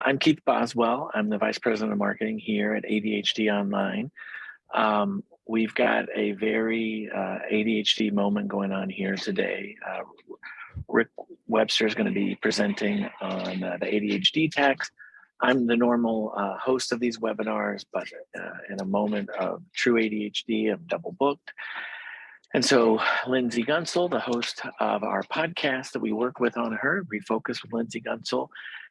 I'm Keith Boswell. I'm the Vice President of Marketing here at ADHD Online. We've got a very ADHD moment going on here today. Rick Webster is going to be presenting on the ADHD tax. I'm the normal host of these webinars, but in a moment of true ADHD, I'm double booked. And so Lindsay Gunsel, the host of our podcast that we work with on her, Refocus with Lindsay Gunsel,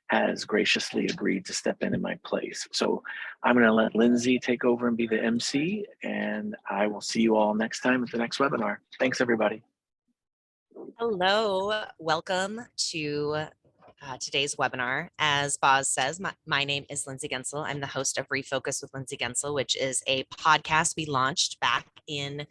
has graciously agreed to step in my place. So I'm going to let Lindsay take over and be the MC, and I will see you all next time at the next webinar. Thanks, everybody. Hello, welcome to today's webinar. As Boz says, my name is Lindsay Gunsel. I'm the host of Refocus with Lindsay Gunsel, which is a podcast we launched back in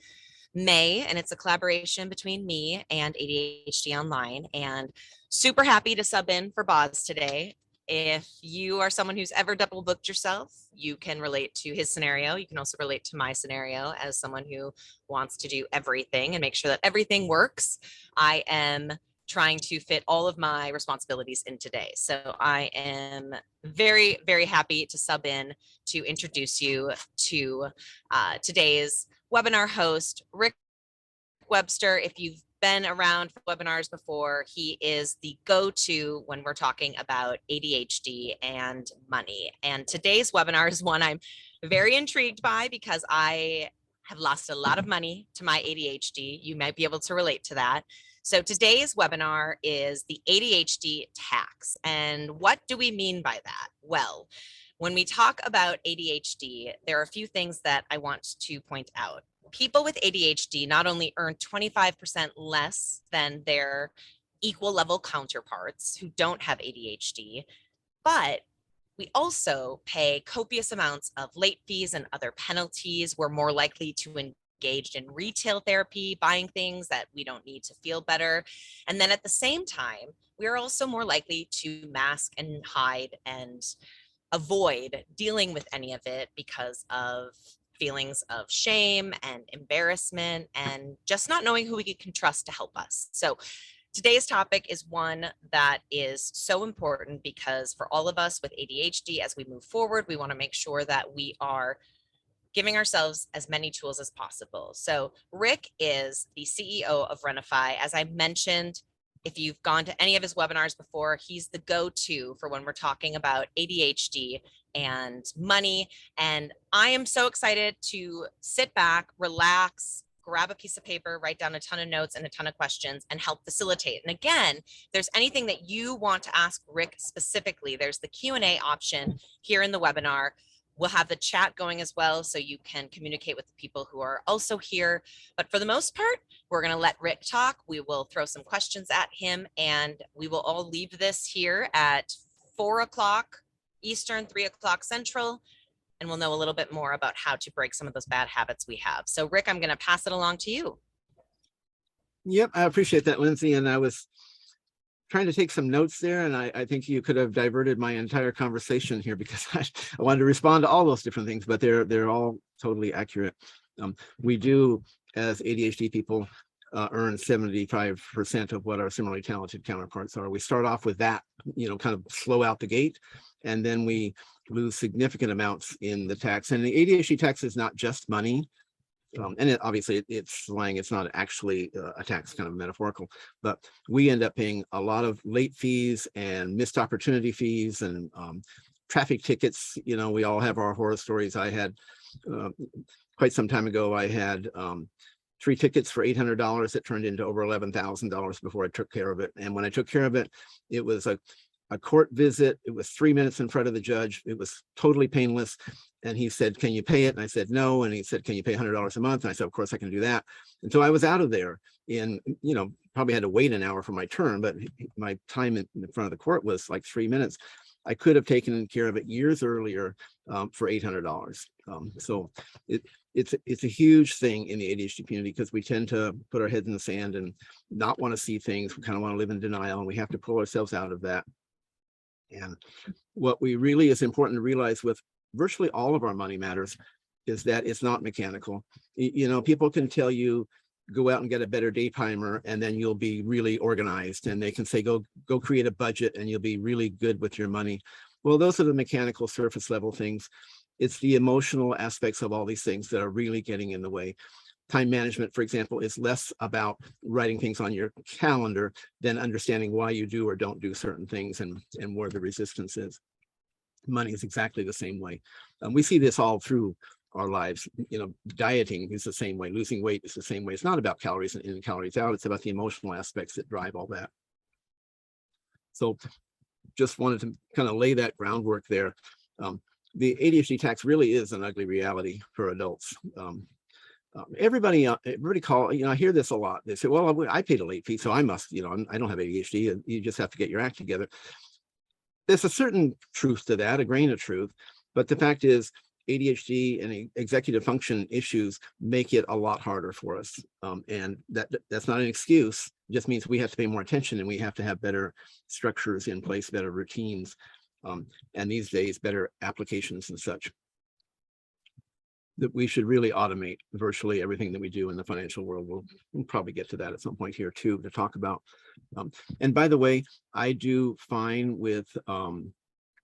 May, and it's a collaboration between me and ADHD Online, and super happy to sub in for Boz today. If you are someone who's ever double booked yourself, you can relate to his scenario. You can also relate to my scenario as someone who wants to do everything and make sure that everything works. I am trying to fit all of my responsibilities in today. So I am very, very happy to sub in to introduce you to today's webinar host, Rick Webster. If you've been around for webinars before, he is the go-to when we're talking about ADHD and money. And today's webinar is one I'm very intrigued by because I have lost a lot of money to my ADHD. You might be able to relate to that. So today's webinar is the ADHD tax. And what do we mean by that? Well, when we talk about ADHD, there are a few things that I want to point out. People with ADHD not only earn 25% less than their equal level counterparts who don't have ADHD, but we also pay copious amounts of late fees and other penalties. We're more likely to engage in retail therapy, buying things that we don't need to feel better. And then at the same time, we're also more likely to mask and hide and avoid dealing with any of it because of feelings of shame and embarrassment and just not knowing who we can trust to help us. So today's topic is one that is so important because for all of us with ADHD, as we move forward, we want to make sure that we are giving ourselves as many tools as possible. So Rick is the CEO of RenaFI. As I mentioned, if you've gone to any of his webinars before, he's the go-to for when we're talking about ADHD and money. And I am so excited to sit back, relax, grab a piece of paper, write down a ton of notes and a ton of questions and help facilitate. And again, if there's anything that you want to ask Rick specifically, there's the Q&A option here in the webinar. We'll have the chat going as well, so you can communicate with the people who are also here. But for the most part, we're going to let Rick talk. We will throw some questions at him, and we will all leave this here at 4 o'clock Eastern, 3 o'clock Central, and we'll know a little bit more about how to break some of those bad habits we have. So Rick, I'm going to pass it along to you. Yep, I appreciate that, Lindsay. And I was trying to take some notes there, and I think you could have diverted my entire conversation here because I wanted to respond to all those different things, but they're all totally accurate. We do, as ADHD people, earn 75% of what our similarly talented counterparts are. We start off with that, kind of slow out the gate, and then we lose significant amounts in the tax. And the ADHD tax is not just money. And obviously it's slang, it's not actually a tax, kind of metaphorical, but we end up paying a lot of late fees and missed opportunity fees and traffic tickets. We all have our horror stories. I had quite some time ago, I had 3 tickets for $800 that turned into over $11,000 before I took care of it. And when I took care of it, it was a court visit. It was 3 minutes in front of the judge. It was totally painless. And he said, "Can you pay it?" And I said, "No." And he said, "Can you pay $100 a month?" And I said, "Of course I can do that." And so I was out of there in, probably had to wait an hour for my turn, but my time in front of the court was like 3 minutes. I could have taken care of it years earlier for $800. So it's a huge thing in the ADHD community because we tend to put our heads in the sand and not want to see things. We kind of want to live in denial, and we have to pull ourselves out of that. And what we really is important to realize with virtually all of our money matters is that it's not mechanical. People can tell you, go out and get a better day timer and then you'll be really organized. And they can say, go create a budget and you'll be really good with your money. Well, those are the mechanical surface level things. It's the emotional aspects of all these things that are really getting in the way. Time management, for example, is less about writing things on your calendar than understanding why you do or don't do certain things and where the resistance is. Money is exactly the same way. We see this all through our lives. Dieting is the same way. Losing weight is the same way. It's not about calories in and calories out. It's about the emotional aspects that drive all that. So just wanted to kind of lay that groundwork there. The ADHD tax really is an ugly reality for adults. Everybody call, I hear this a lot. They say, well, I paid a late fee, so I must, I don't have ADHD, and you just have to get your act together. There's a certain truth to that, a grain of truth, but the fact is ADHD and executive function issues make it a lot harder for us. And that's not an excuse. It just means we have to pay more attention and we have to have better structures in place, better routines, and these days, better applications and such. That we should really automate virtually everything that we do in the financial world. We'll probably get to that at some point here too, to talk about. And by the way, I do fine with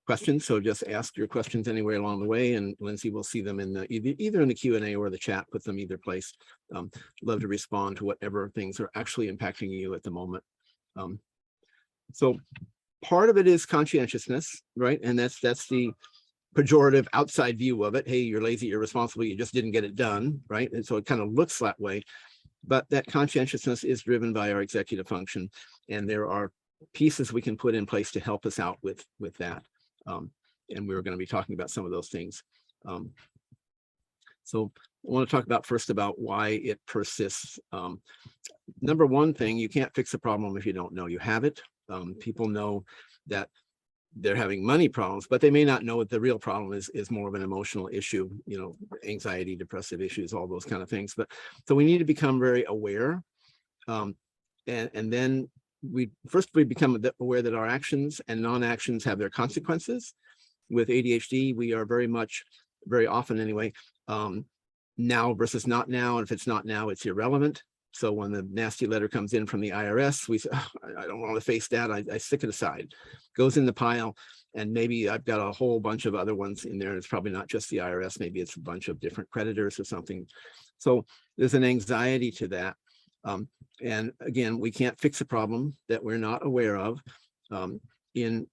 questions, so just ask your questions anywhere along the way, and Lindsay will see them in the either in the Q&A or the chat. Put them either place. Love to respond to whatever things are actually impacting you at the moment. So part of it is conscientiousness, right? And that's the pejorative outside view of it. Hey, you're lazy, you're irresponsible, you just didn't get it done, right? And so it kind of looks that way, but that conscientiousness is driven by our executive function, and there are pieces we can put in place to help us out with that. And we're going to be talking about some of those things. So I want to talk about first about why it persists. Number one thing, you can't fix a problem if you don't know you have it. People know that they're having money problems, but they may not know what the real problem is more of an emotional issue, anxiety, depressive issues, all those kind of things. But so we need to become very aware. And then we become aware that our actions and non-actions have their consequences. With ADHD, we are very often anyway, now versus not now. And if it's not now, it's irrelevant. So when the nasty letter comes in from the IRS, we say, oh, I don't want to face that. I stick it aside, goes in the pile. And maybe I've got a whole bunch of other ones in there. It's probably not just the IRS. Maybe it's a bunch of different creditors or something. So there's an anxiety to that. And again, we can't fix a problem that we're not aware of. In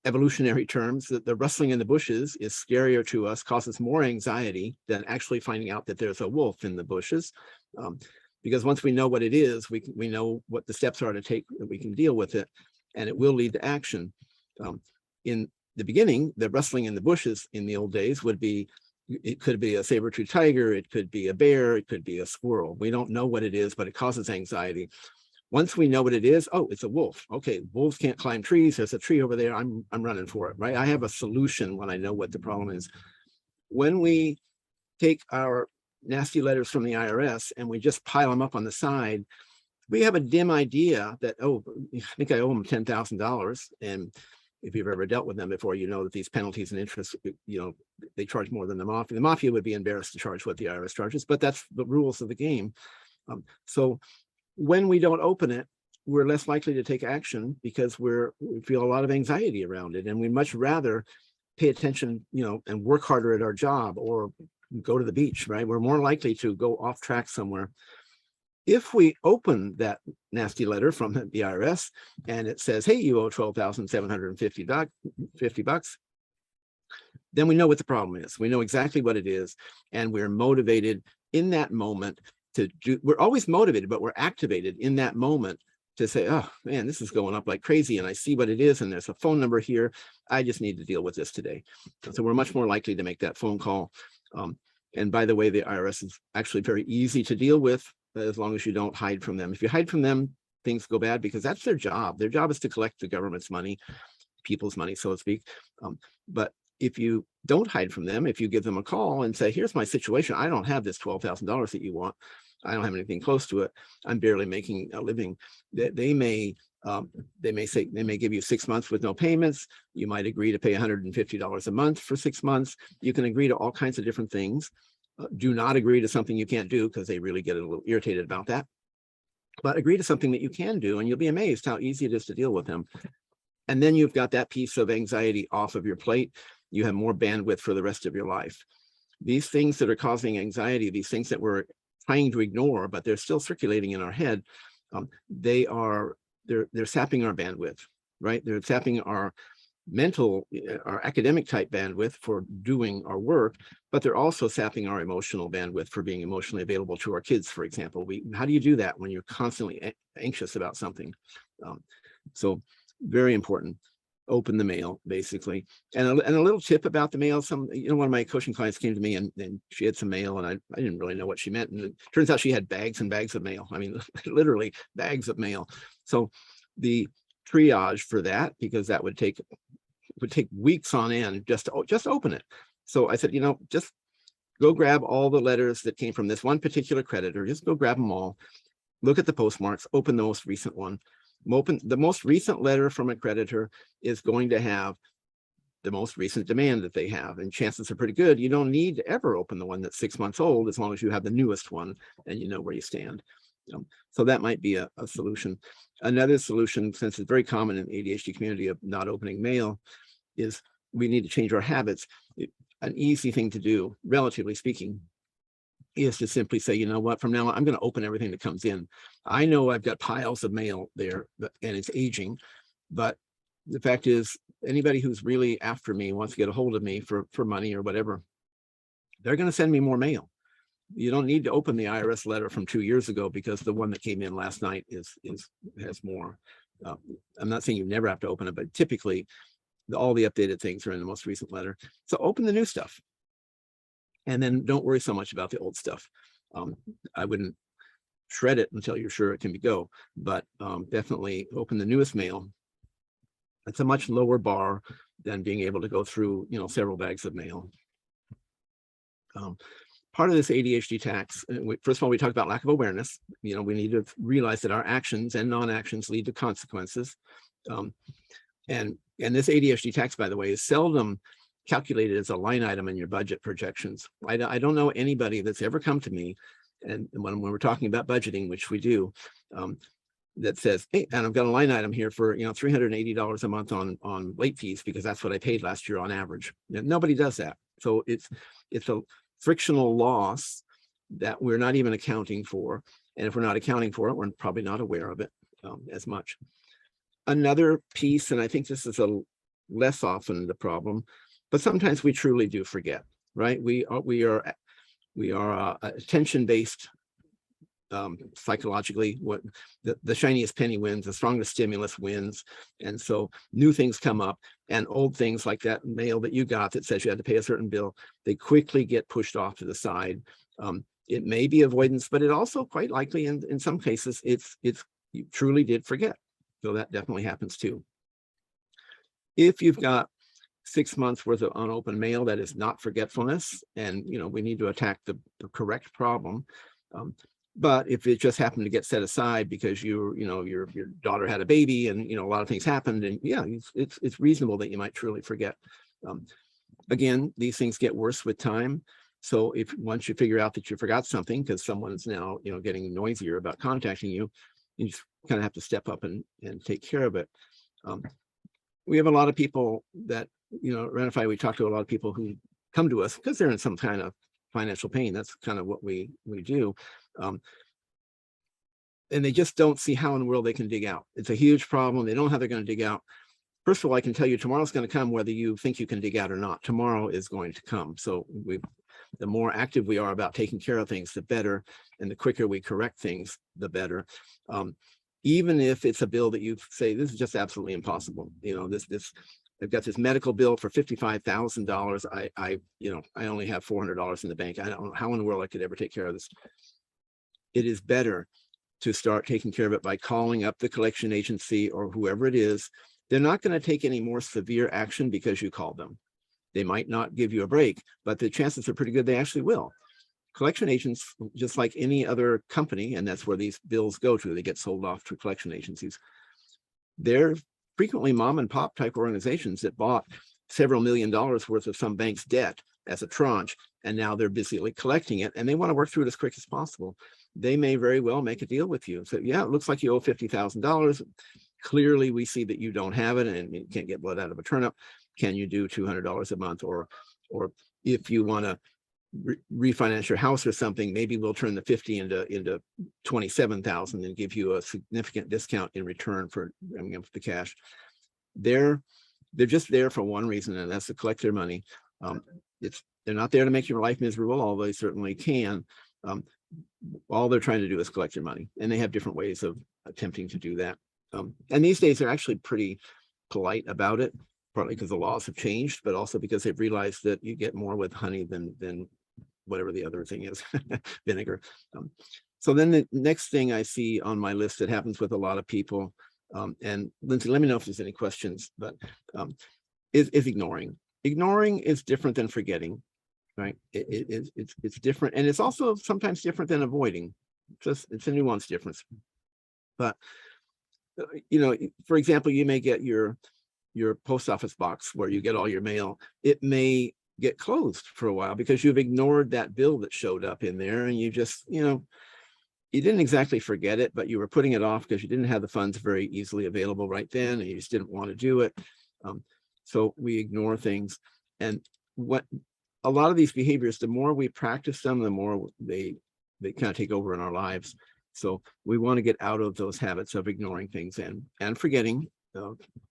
evolutionary terms, the rustling in the bushes is scarier to us, causes more anxiety than actually finding out that there's a wolf in the bushes. Because once we know what it is, we know what the steps are to take, that we can deal with it, and it will lead to action. In the beginning, the rustling in the bushes in the old days it could be a saber-toothed tiger, it could be a bear, it could be a squirrel. We don't know what it is, but it causes anxiety. Once we know what it is, oh, it's a wolf. Okay, wolves can't climb trees. There's a tree over there. I'm running for it, right? I have a solution when I know what the problem is. When we take our nasty letters from the IRS and we just pile them up on the side, we have a dim idea that, oh, I think I owe them $10,000. And if you've ever dealt with them before, you know that these penalties and interest, they charge more than the mafia. The mafia would be embarrassed to charge what the IRS charges, but that's the rules of the game. So when we don't open it, we're less likely to take action because we feel a lot of anxiety around it. And we'd much rather pay attention, and work harder at our job or go to the beach, right? We're more likely to go off track somewhere. If we open that nasty letter from the IRS and it says, hey, you owe $12,750, then we know what the problem is. We know exactly what it is. And we're motivated in that moment to do, we're always motivated, but we're activated in that moment to say, oh man, this is going up like crazy. And I see what it is. And there's a phone number here. I just need to deal with this today. So we're much more likely to make that phone call. And by the way, the IRS is actually very easy to deal with as long as you don't hide from them. If you hide from them, things go bad because that's their job. Their job is to collect the government's money, people's money, so to speak. But if you don't hide from them, if you give them a call and say, here's my situation, I don't have this $12,000 that you want. I don't have anything close to it. I'm barely making a living. They may give you 6 months with no payments. You might agree to pay $150 a month for 6 months. You can agree to all kinds of different things. Do not agree to something you can't do because they really get a little irritated about that. But agree to something that you can do, and you'll be amazed how easy it is to deal with them. And then you've got that piece of anxiety off of your plate. You have more bandwidth for the rest of your life. These things that are causing anxiety, these things that we're trying to ignore, but they're still circulating in our head, they're sapping our bandwidth, right? They're sapping our mental, our academic type bandwidth for doing our work, but they're also sapping our emotional bandwidth for being emotionally available to our kids, for example. How do you do that when you're constantly anxious about something? So very important. Open the mail, basically. And a little tip about the mail. One of my coaching clients came to me and she had some mail, and I didn't really know what she meant. And it turns out she had bags and bags of mail. I mean, literally bags of mail. So the triage for that, because that would take weeks on end just to open it. So I said, just go grab all the letters that came from this one particular creditor. Just go grab them all. Look at the postmarks. Open the most recent one. The most recent letter from a creditor is going to have the most recent demand that they have, and chances are pretty good you don't need to ever open the one that's 6 months old, as long as you have the newest one and you know where you stand. So that might be a solution. Another solution, since it's very common in the ADHD community of not opening mail, is we need to change our habits. An easy thing to do, relatively speaking, is to simply say, you know what, from now on, I'm going to open everything that comes in. I know I've got piles of mail there and it's aging, but the fact is, anybody who's really after me, wants to get a hold of me for money or whatever, they're going to send me more mail. You don't need to open the IRS letter from 2 years ago because the one that came in last night has more. I'm not saying you never have to open it, but typically all the updated things are in the most recent letter. So open the new stuff. And then don't worry so much about the old stuff. I wouldn't shred it until you're sure it can go, but definitely open the newest mail. It's a much lower bar than being able to go through, several bags of mail. Part of this ADHD tax, first of all, we talked about lack of awareness. We need to realize that our actions and non-actions lead to consequences. And this ADHD tax, by the way, is seldom calculated as a line item in your budget projections. I don't know anybody that's ever come to me, and when we're talking about budgeting, which we do, that says, hey, and I've got a line item here for $380 a month on late fees because that's what I paid last year on average. Nobody does that. So it's a frictional loss that we're not even accounting for, and if we're not accounting for it, we're probably not aware of it as much. Another piece, and I think this is a less often the problem, but sometimes we truly do forget, right? We are attention-based psychologically. What the shiniest penny wins, the strongest stimulus wins. And so new things come up, and old things like that mail that you got that says you had to pay a certain bill, they quickly get pushed off to the side. It may be avoidance, but it also quite likely in some cases you truly did forget. So that definitely happens too. If you've got 6 months worth of unopened mail, that is not forgetfulness, and we need to attack the correct problem. But if it just happened to get set aside because your daughter had a baby and a lot of things happened, and yeah, it's reasonable that you might truly forget. Again, these things get worse with time. So once you figure out that you forgot something because someone's now getting noisier about contacting you, you just kind of have to step up and take care of it. We have a lot of people that, RenaFI, we talk to a lot of people who come to us because they're in some kind of financial pain. That's kind of what we do. And they just don't see how in the world they can dig out. It's a huge problem. They don't know how they're going to dig out. First of all, I can tell you tomorrow's going to come whether you think you can dig out or not. Tomorrow is going to come. So the more active we are about taking care of things, the better. And the quicker we correct things, the better. Even if it's a bill that you say, this is just absolutely impossible. I've got this medical bill for $55,000. I only have $400 in the bank. I don't know how in the world I could ever take care of this. It is better to start taking care of it by calling up the collection agency or whoever it is. They're not going to take any more severe action because you called them. They might not give you a break, but the chances are pretty good they actually will. Collection agents, just like any other company, and that's where these bills go to, they get sold off to collection agencies. They're frequently mom and pop type organizations that bought several $1 million worth of some bank's debt as a tranche, and now they're busily collecting it, and they want to work through it as quick as possible. They may very well make a deal with you. So yeah, it looks like you owe $50,000. clearly we see that you don't have it and you can't get blood out of a turnip. Can you do $200 a month? Or if you want to refinance your house or something, maybe we'll turn the 50 into 27,000 and give you a significant discount in return for the cash. They're just there for one reason, and that's to collect their money. They're not there to make your life miserable, although they certainly can. All they're trying to do is collect your money, and they have different ways of attempting to do that. And these days they're actually pretty polite about it, partly because the laws have changed, but also because they've realized that you get more with honey than whatever the other thing is, vinegar. So then the next thing I see on my list that happens with a lot of people, and Lindsay, let me know if there's any questions, but is ignoring. Ignoring is different than forgetting, right? It's different, and it's also sometimes different than avoiding. It's a nuanced difference. But for example, you may get your post office box where you get all your mail. It may get closed for a while because you've ignored that bill that showed up in there, and you just, you didn't exactly forget it, but you were putting it off because you didn't have the funds very easily available right then, and you just didn't want to do it. So we ignore things. And what a lot of these behaviors, the more we practice them, the more they kind of take over in our lives. So we want to get out of those habits of ignoring things and forgetting.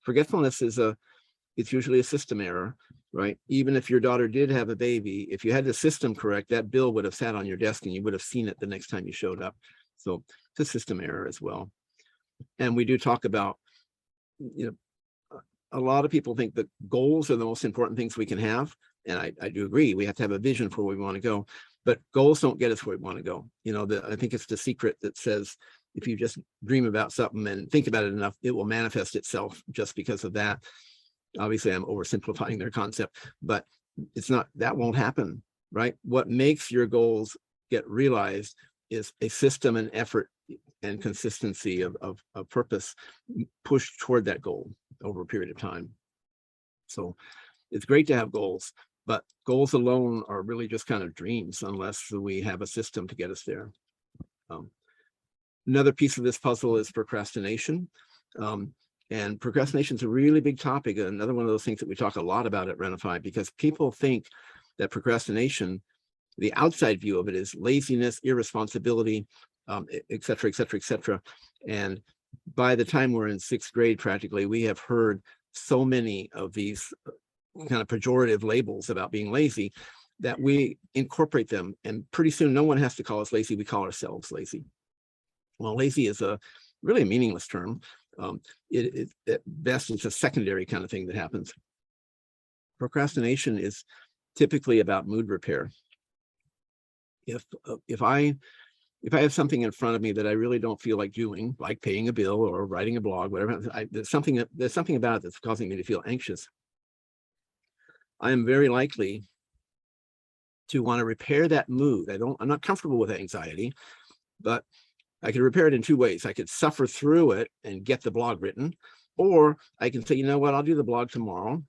Forgetfulness it's usually a system error, right? Even if your daughter did have a baby, if you had the system correct, that bill would have sat on your desk and you would have seen it the next time you showed up. So it's a system error as well. And we do talk about, a lot of people think that goals are the most important things we can have. And I do agree, we have to have a vision for where we want to go, but goals don't get us where we want to go. I think it's the secret that says, if you just dream about something and think about it enough, it will manifest itself just because of that. Obviously, I'm oversimplifying their concept, but it's not, that won't happen, right? What makes your goals get realized is a system and effort and consistency of purpose pushed toward that goal over a period of time. So it's great to have goals, but goals alone are really just kind of dreams unless we have a system to get us there. Another piece of this puzzle is procrastination. And procrastination is a really big topic. Another one of those things that we talk a lot about at RenaFI, because people think that procrastination, the outside view of it, is laziness, irresponsibility, et cetera, et cetera, et cetera. And by the time we're in 6th grade, practically, we have heard so many of these kind of pejorative labels about being lazy that we incorporate them. And pretty soon, no one has to call us lazy. We call ourselves lazy. Well, lazy is a really meaningless term. At best, it's a secondary kind of thing that happens. Procrastination is typically about mood repair. If I have something in front of me that I really don't feel like doing, like paying a bill or writing a blog, whatever, there's something about it that's causing me to feel anxious, I am very likely to want to repair that mood. I'm not comfortable with anxiety, but I could repair it in 2 ways. I could suffer through it and get the blog written, or I can say, you know what, I'll do the blog tomorrow.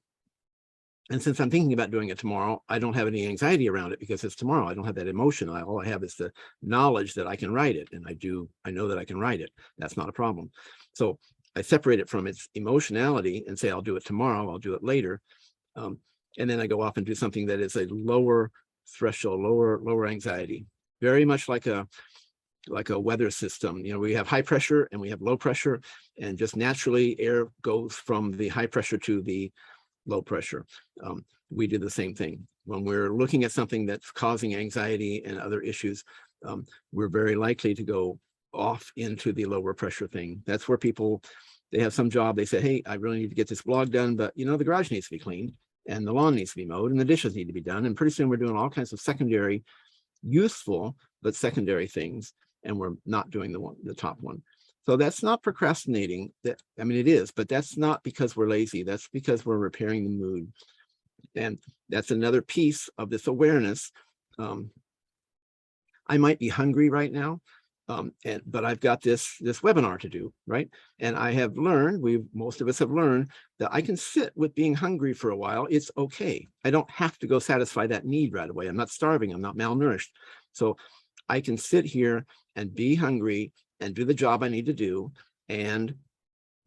And since I'm thinking about doing it tomorrow, I don't have any anxiety around it because it's tomorrow. I don't have that emotion. All I have is the knowledge that I can write it. And I know that I can write it. That's not a problem. So I separate it from its emotionality and say, I'll do it tomorrow. I'll do it later. And then I go off and do something that is a lower threshold, lower anxiety, very much like a weather system. We have high pressure and we have low pressure, and just naturally air goes from the high pressure to the low pressure. We do the same thing. When we're looking at something that's causing anxiety and other issues, we're very likely to go off into the lower pressure thing. That's where people, they have some job, they say, hey, I really need to get this blog done, but the garage needs to be cleaned and the lawn needs to be mowed and the dishes need to be done. And pretty soon we're doing all kinds of secondary, useful, but secondary things. And we're not doing the top one. So that's not procrastinating. It is, but that's not because we're lazy. That's because we're repairing the mood. And that's another piece of this awareness. I might be hungry right now, but I've got this webinar to do, right? And I have learned, most of us have learned, that I can sit with being hungry for a while. It's okay. I don't have to go satisfy that need right away. I'm not starving. I'm not malnourished. So I can sit here and be hungry and do the job I need to do and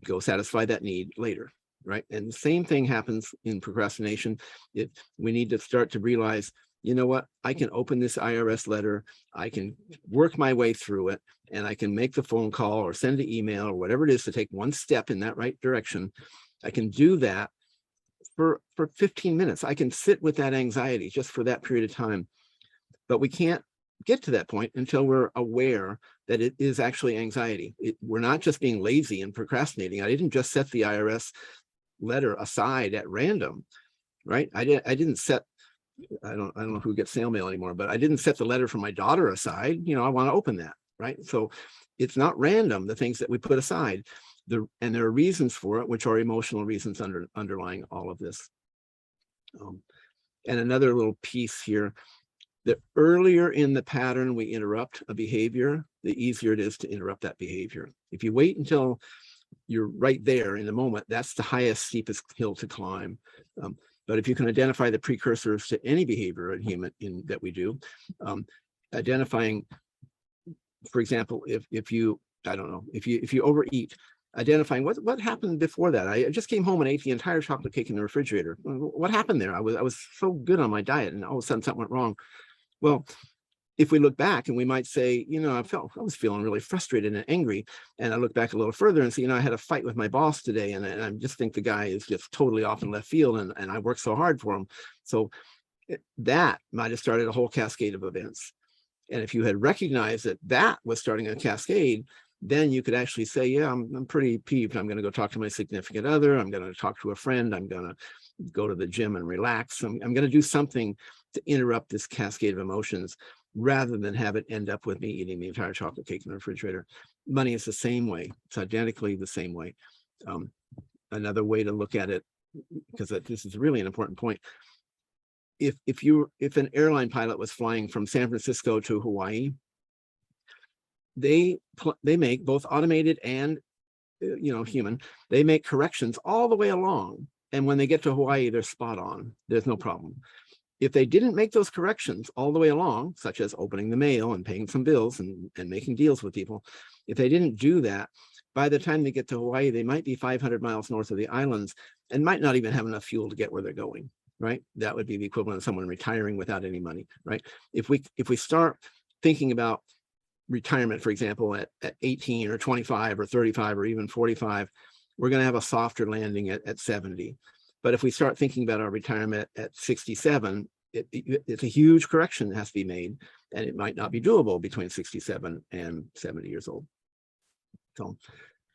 go satisfy that need later, right? And the same thing happens in procrastination. We need to start to realize, you know what, I can open this IRS letter, I can work my way through it, and I can make the phone call or send an email or whatever it is to take one step in that right direction. I can do that for 15 minutes. I can sit with that anxiety just for that period of time. But we can't get to that point until we're aware that it is actually anxiety. We're not just being lazy and procrastinating. I didn't just set the IRS letter aside at random, right? I didn't set, I don't know who gets snail mail anymore, but I didn't set the letter from my daughter aside. You know, I want to open that, right? So it's not random, the things that we put aside. And there are reasons for it, which are emotional reasons underlying all of this. And another little piece here, the earlier in the pattern we interrupt a behavior, the easier it is to interrupt that behavior. If you wait until you're right there in the moment, that's the highest, steepest hill to climb. But if you can identify the precursors to any behavior that we do, identifying, for example, if you overeat, identifying what happened before that. I just came home and ate the entire chocolate cake in the refrigerator. What happened there? I was so good on my diet, and all of a sudden something went wrong. Well, if we look back, and we might say, you know, I was feeling really frustrated and angry, and I look back a little further and say, you know, I had a fight with my boss today, and I just think the guy is just totally off in left field, and I worked so hard for him. So that might have started a whole cascade of events. And if you had recognized that was starting a cascade, then you could actually say, yeah, I'm pretty peeved. I'm going to go talk to my significant other. I'm going to talk to a friend. I'm going to go to the gym and relax. I'm going to do something to interrupt this cascade of emotions, rather than have it end up with me eating the entire chocolate cake in the refrigerator. Money is the same way. It's identically the same way. Another way to look at it, because this is really an important point. If an airline pilot was flying from San Francisco to Hawaii, they make, both automated and human, they make corrections all the way along, and when they get to Hawaii, they're spot on. There's no problem. If they didn't make those corrections all the way along, such as opening the mail and paying some bills and making deals with people, if they didn't do that, by the time they get to Hawaii, they might be 500 miles north of the islands and might not even have enough fuel to get where they're going, right? That would be the equivalent of someone retiring without any money, right? If we start thinking about retirement, for example, at 18 or 25 or 35 or even 45, we're going to have a softer landing at 70. But if we start thinking about our retirement at 67, it's a huge correction that has to be made, and it might not be doable between 67 and 70 years old. So,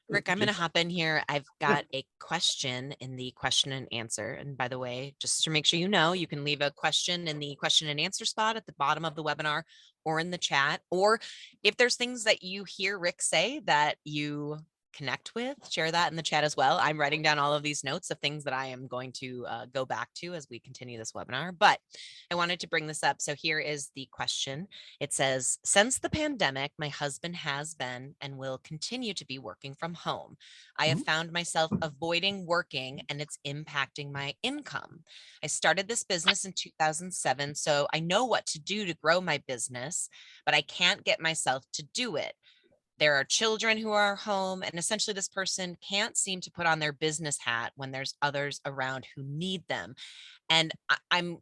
Rick, I'm going to hop in here. I've got a question in the question and answer. And by the way, just to make sure you know, you can leave a question in the question and answer spot at the bottom of the webinar or in the chat. Or if there's things that you hear Rick say that you connect with, share that in the chat as well. I'm writing down all of these notes of things that I am going to go back to as we continue this webinar, but I wanted to bring this up. So here is the question. It says, since the pandemic, my husband has been and will continue to be working from home. I have found myself avoiding working, and it's impacting my income. I started this business in 2007, so I know what to do to grow my business, but I can't get myself to do it. There are children who are home, and essentially this person can't seem to put on their business hat when there's others around who need them. And I'm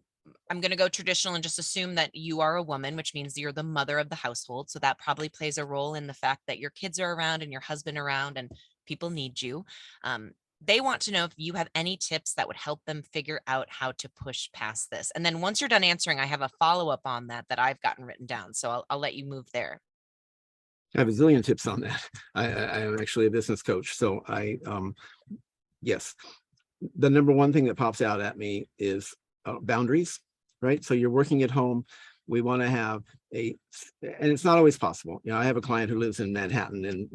going to go traditional and just assume that you are a woman, which means you're the mother of the household. So that probably plays a role in the fact that your kids are around and your husband around and people need you. They want to know if you have any tips that would help them figure out how to push past this. And then once you're done answering, I have a follow-up on that I've gotten written down. So I'll let you move there. I have a zillion tips on that. I am actually a business coach. So yes, the number one thing that pops out at me is boundaries, right? So you're working at home. We want to have and it's not always possible. I have a client who lives in Manhattan, and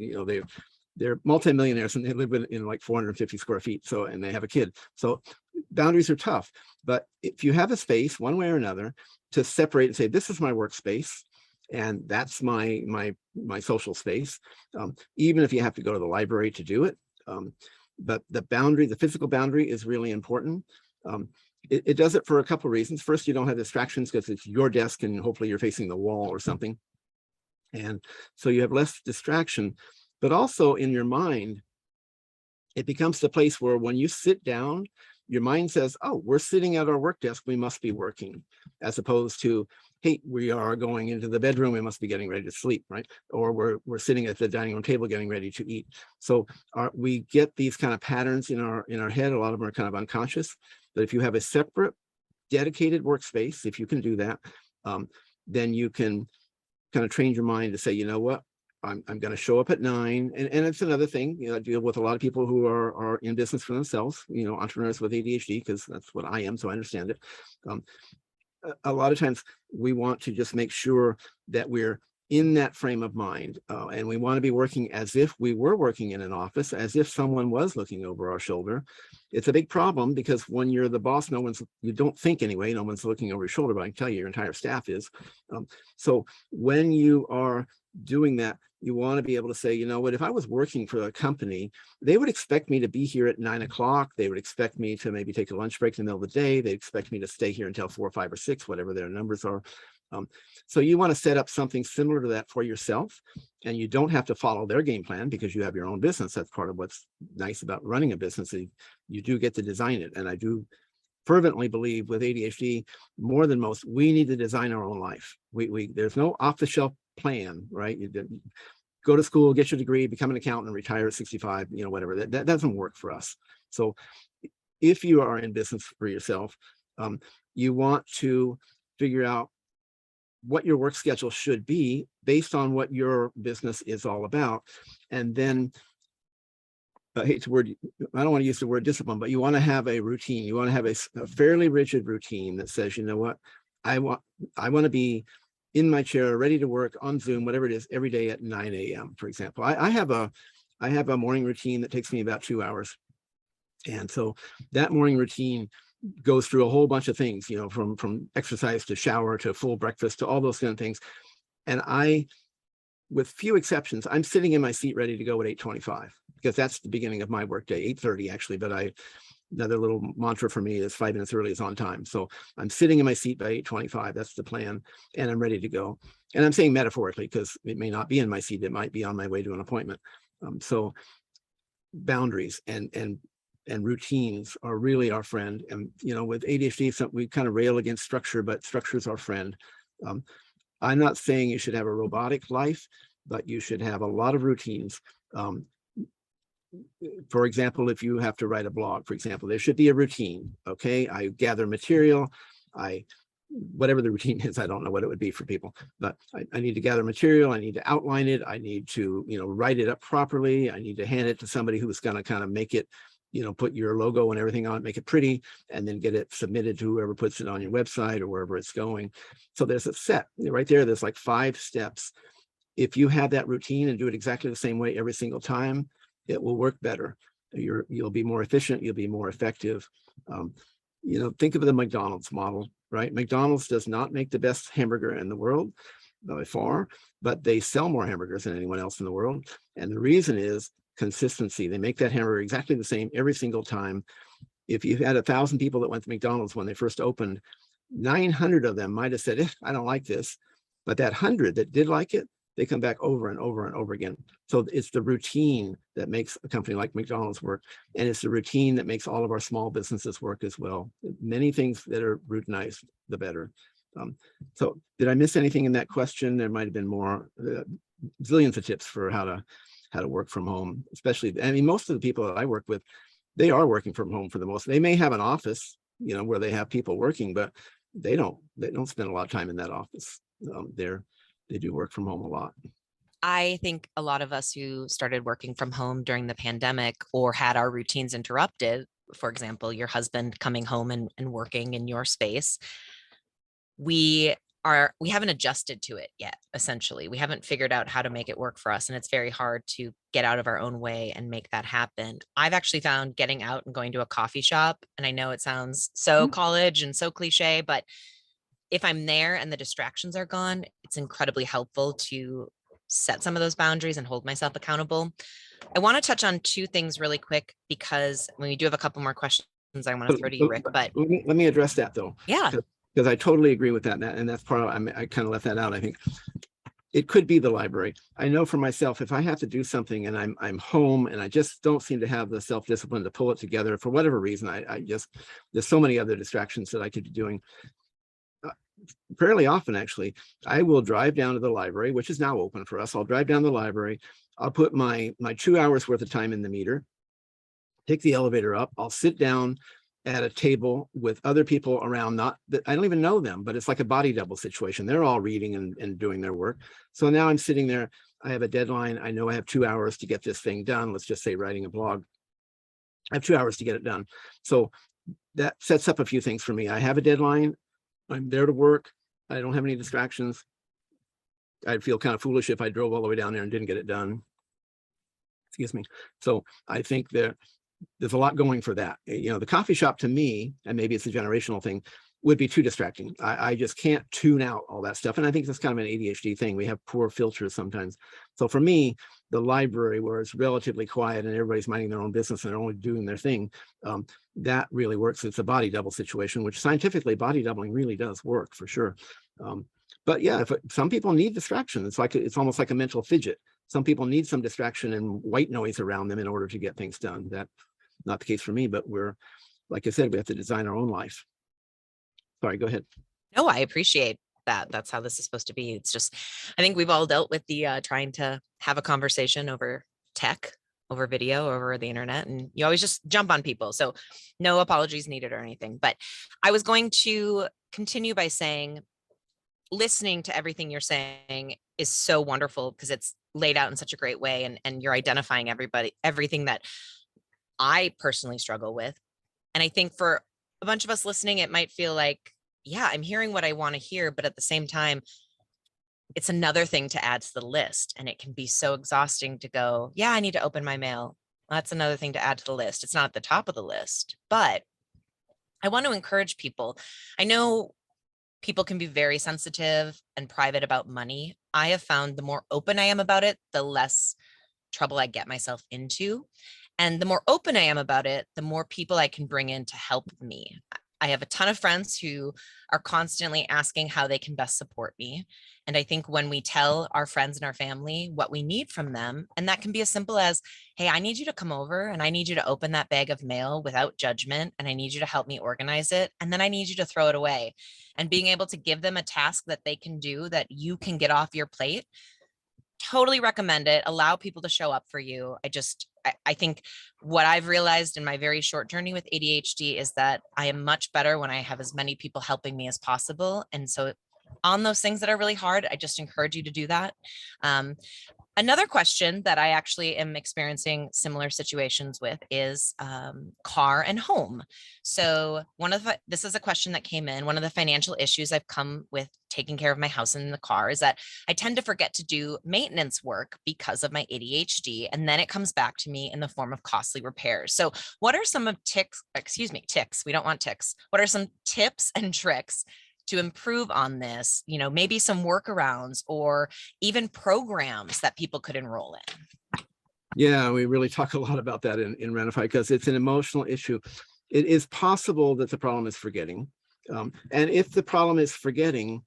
they're multimillionaires, and they live in like 450 square feet. So, and they have a kid. So boundaries are tough. But if you have a space, one way or another, to separate and say, this is my workspace, and that's my social space, even if you have to go to the library to do it. But the physical boundary is really important. It does it for a couple of reasons. First, you don't have distractions because it's your desk and hopefully you're facing the wall or something. And so you have less distraction, but also in your mind, it becomes the place where when you sit down, your mind says, oh, we're sitting at our work desk, we must be working, as opposed to, hey, we are going into the bedroom, we must be getting ready to sleep, right? Or we're sitting at the dining room table getting ready to eat. So we get these kind of patterns in our head. A lot of them are kind of unconscious. But if you have a separate, dedicated workspace, if you can do that, then you can kind of train your mind to say, you know what, I'm going to show up at 9. And it's another thing, you know, I deal with a lot of people who are in business for themselves, you know, entrepreneurs with ADHD, because that's what I am. So I understand it. A lot of times we want to just make sure that we're in that frame of mind, and we want to be working as if we were working in an office, as if someone was looking over our shoulder. It's a big problem because when you're the boss, you don't think anyway, no one's looking over your shoulder, but I can tell you your entire staff is. So when you are doing that, you want to be able to say, you know what, if I was working for a company, they would expect me to be here at 9 o'clock. They would expect me to maybe take a lunch break in the middle of the day. They expect me to stay here until 4, 5, or 6, whatever their numbers are. So you want to set up something similar to that for yourself, and you don't have to follow their game plan because you have your own business. That's part of what's nice about running a business. You do get to design it. And I do fervently believe with ADHD, more than most, we need to design our own life. There's no off-the-shelf plan, right? You go to school, get your degree, become an accountant, retire at 65, you know, whatever. That doesn't work for us. So if you are in business for yourself, you want to figure out what your work schedule should be based on what your business is all about. And then I don't want to use the word discipline, but you want to have a routine. You want to have a fairly rigid routine that says, you know what, I want to be in my chair, ready to work on Zoom, whatever it is, every day at 9 a.m., for example. I have a morning routine that takes me about 2 hours. And so that morning routine goes through a whole bunch of things, you know, from exercise to shower to full breakfast to all those kind of things. And with few exceptions, I'm sitting in my seat ready to go at 8:25 because that's the beginning of my workday, 8:30 actually. But another little mantra for me is 5 minutes early is on time. So I'm sitting in my seat by 8:25. That's the plan, and I'm ready to go. And I'm saying metaphorically because it may not be in my seat; it might be on my way to an appointment. So boundaries and routines are really our friend. And you know, with ADHD, we kind of rail against structure, but structure is our friend. I'm not saying you should have a robotic life, but you should have a lot of routines. For example, if you have to write a blog, for example, there should be a routine. Okay, I gather material. Whatever the routine is, I don't know what it would be for people, but I need to gather material. I need to outline it. I need to, you know, write it up properly. I need to hand it to somebody who's going to kind of make it, you know, put your logo and everything on it, make it pretty, and then get it submitted to whoever puts it on your website or wherever it's going. So there's a set right there. There's like 5 steps. If you have that routine and do it exactly the same way every single time, it will work better. You'll be more efficient. You'll be more effective. You know, think of the McDonald's model, right? McDonald's does not make the best hamburger in the world by far, but they sell more hamburgers than anyone else in the world. And the reason is consistency. They make that hamburger exactly the same every single time. If you had 1,000 people that went to McDonald's when they first opened, 900 of them might have said, I don't like this. But that 100 that did like it, they come back over and over and over again. So it's the routine that makes a company like McDonald's work. And it's the routine that makes all of our small businesses work as well. Many things that are routinized, the better. So did I miss anything in that question? There might have been more, zillions of tips for how to work from home, especially, I mean, most of the people that I work with, they are working from home for the most. They may have an office, you know, where they have people working, but they don't spend a lot of time in that office. They do work from home a lot. I think a lot of us who started working from home during the pandemic or had our routines interrupted, for example, your husband coming home and working in your space, we haven't adjusted to it yet. Essentially, we haven't figured out how to make it work for us. And it's very hard to get out of our own way and make that happen. I've actually found getting out and going to a coffee shop, and I know it sounds so college and so cliche, but if I'm there and the distractions are gone, it's incredibly helpful to set some of those boundaries and hold myself accountable. I want to touch on 2 things really quick because we do have a couple more questions I want to throw to you, Rick. But let me address that though. Yeah. Because I totally agree with that. And that's part of, I kind of left that out, I think. it could be the library. I know for myself, if I have to do something and I'm home and I just don't seem to have the self-discipline to pull it together for whatever reason, I just, there's so many other distractions that I could be doing. Fairly often, actually, I will drive down to the library, which is now open for us. I'll drive down to the library. I'll put my 2 hours worth of time in the meter, take the elevator up. I'll sit down at a table with other people around, not that I don't even know them, but it's like a body double situation. They're all reading and doing their work. So now I'm sitting there, I have a deadline. I know I have 2 hours to get this thing done. Let's just say writing a blog. I have 2 hours to get it done. So that sets up a few things for me. I have a deadline. I'm there to work. I don't have any distractions. I'd feel kind of foolish if I drove all the way down there and didn't get it done. Excuse me. So I think there's a lot going for that. You know, the coffee shop to me, and maybe it's a generational thing, would be too distracting. I just can't tune out all that stuff. And I think that's kind of an ADHD thing. We have poor filters sometimes. So for me, the library, where it's relatively quiet and everybody's minding their own business and they're only doing their thing, that really works. It's a body double situation, which scientifically body doubling really does work for sure. But yeah, some people need distraction. It's almost like a mental fidget. Some people need some distraction and white noise around them in order to get things done. That's not the case for me, but like I said, we have to design our own life. Sorry, go ahead. No, I appreciate that. That's how this is supposed to be. It's just, I think we've all dealt with the trying to have a conversation over tech, over video, over the internet, and you always just jump on people. So no apologies needed or anything. But I was going to continue by saying, listening to everything you're saying is so wonderful because it's laid out in such a great way, and you're identifying everything that I personally struggle with. And I think for a bunch of us listening, it might feel like, yeah, I'm hearing what I want to hear, but at the same time, it's another thing to add to the list. And it can be so exhausting to go, yeah, I need to open my mail. That's another thing to add to the list. It's not at the top of the list, but I want to encourage people. I know people can be very sensitive and private about money. I have found the more open I am about it, the less trouble I get myself into. And the more open I am about it, the more people I can bring in to help me. I have a ton of friends who are constantly asking how they can best support me. And I think when we tell our friends and our family what we need from them, and that can be as simple as, hey, I need you to come over and I need you to open that bag of mail without judgment. And I need you to help me organize it. And then I need you to throw it away. And being able to give them a task that they can do that you can get off your plate. Totally recommend it. Allow people to show up for you. I think what I've realized in my very short journey with ADHD is that I am much better when I have as many people helping me as possible. And so on those things that are really hard, I just encourage you to do that. Another question that I actually am experiencing similar situations with is car and home. So this is a question that came in. One of the financial issues I've come with taking care of my house and the car is that I tend to forget to do maintenance work because of my ADHD. And then it comes back to me in the form of costly repairs. So what are some of ticks? We don't want ticks. What are some tips and tricks to improve on this, maybe some workarounds or even programs that people could enroll in? Yeah, we really talk a lot about that in RenaFI because it's an emotional issue. It is possible that the problem is forgetting. And if the problem is forgetting,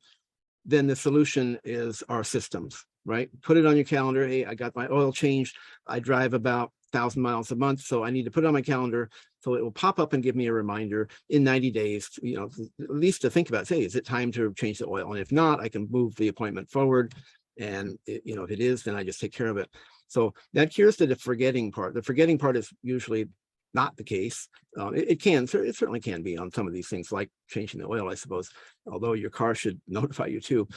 then the solution is our systems, right? Put it on your calendar. Hey, I got my oil changed. I drive about 1,000 miles a month. So I need to put it on my calendar. So it will pop up and give me a reminder in 90 days, at least to think about, say, is it time to change the oil? And if not, I can move the appointment forward. And if it is, then I just take care of it. So that cures the forgetting part. The forgetting part is usually not the case. It certainly can be on some of these things like changing the oil, I suppose, although your car should notify you too.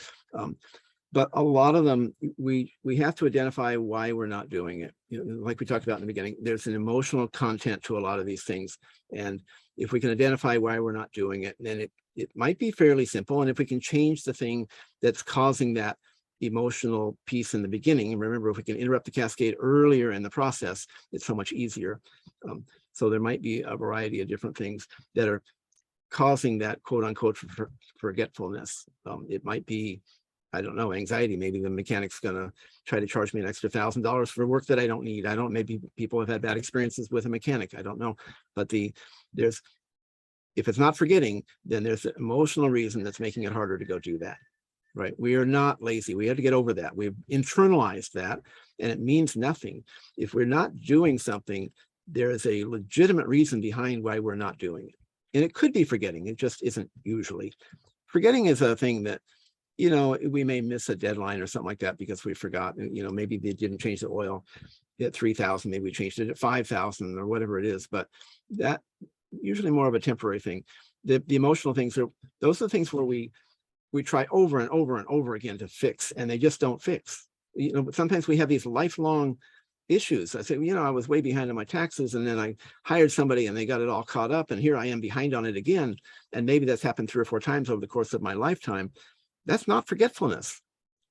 But a lot of them, we have to identify why we're not doing it. Like we talked about in the beginning, there's an emotional content to a lot of these things. And if we can identify why we're not doing it, then it might be fairly simple. And if we can change the thing that's causing that emotional piece in the beginning, and remember, if we can interrupt the cascade earlier in the process, it's so much easier. So there might be a variety of different things that are causing that quote unquote forgetfulness. It might be, I don't know, anxiety. Maybe the mechanic's gonna try to charge me an extra $1,000 for work that I don't need. Maybe people have had bad experiences with a mechanic. I don't know. But if it's not forgetting, then there's an emotional reason that's making it harder to go do that. right? We are not lazy. We have to get over that. We've internalized that, and it means nothing. If we're not doing something, there is a legitimate reason behind why we're not doing it. And it could be forgetting. It just isn't usually. Forgetting is a thing that, you know, we may miss a deadline or something like that because we forgot. You know, maybe they didn't change the oil at 3,000. Maybe we changed it at 5,000 or whatever it is. But that usually more of a temporary thing. The emotional things are, those are the things where we try over and over and over again to fix, and they just don't fix. You know, sometimes we have these lifelong issues. I say, you know, I was way behind on my taxes, and then I hired somebody and they got it all caught up, and here I am behind on it again. And maybe that's happened 3 or 4 times over the course of my lifetime. That's not forgetfulness.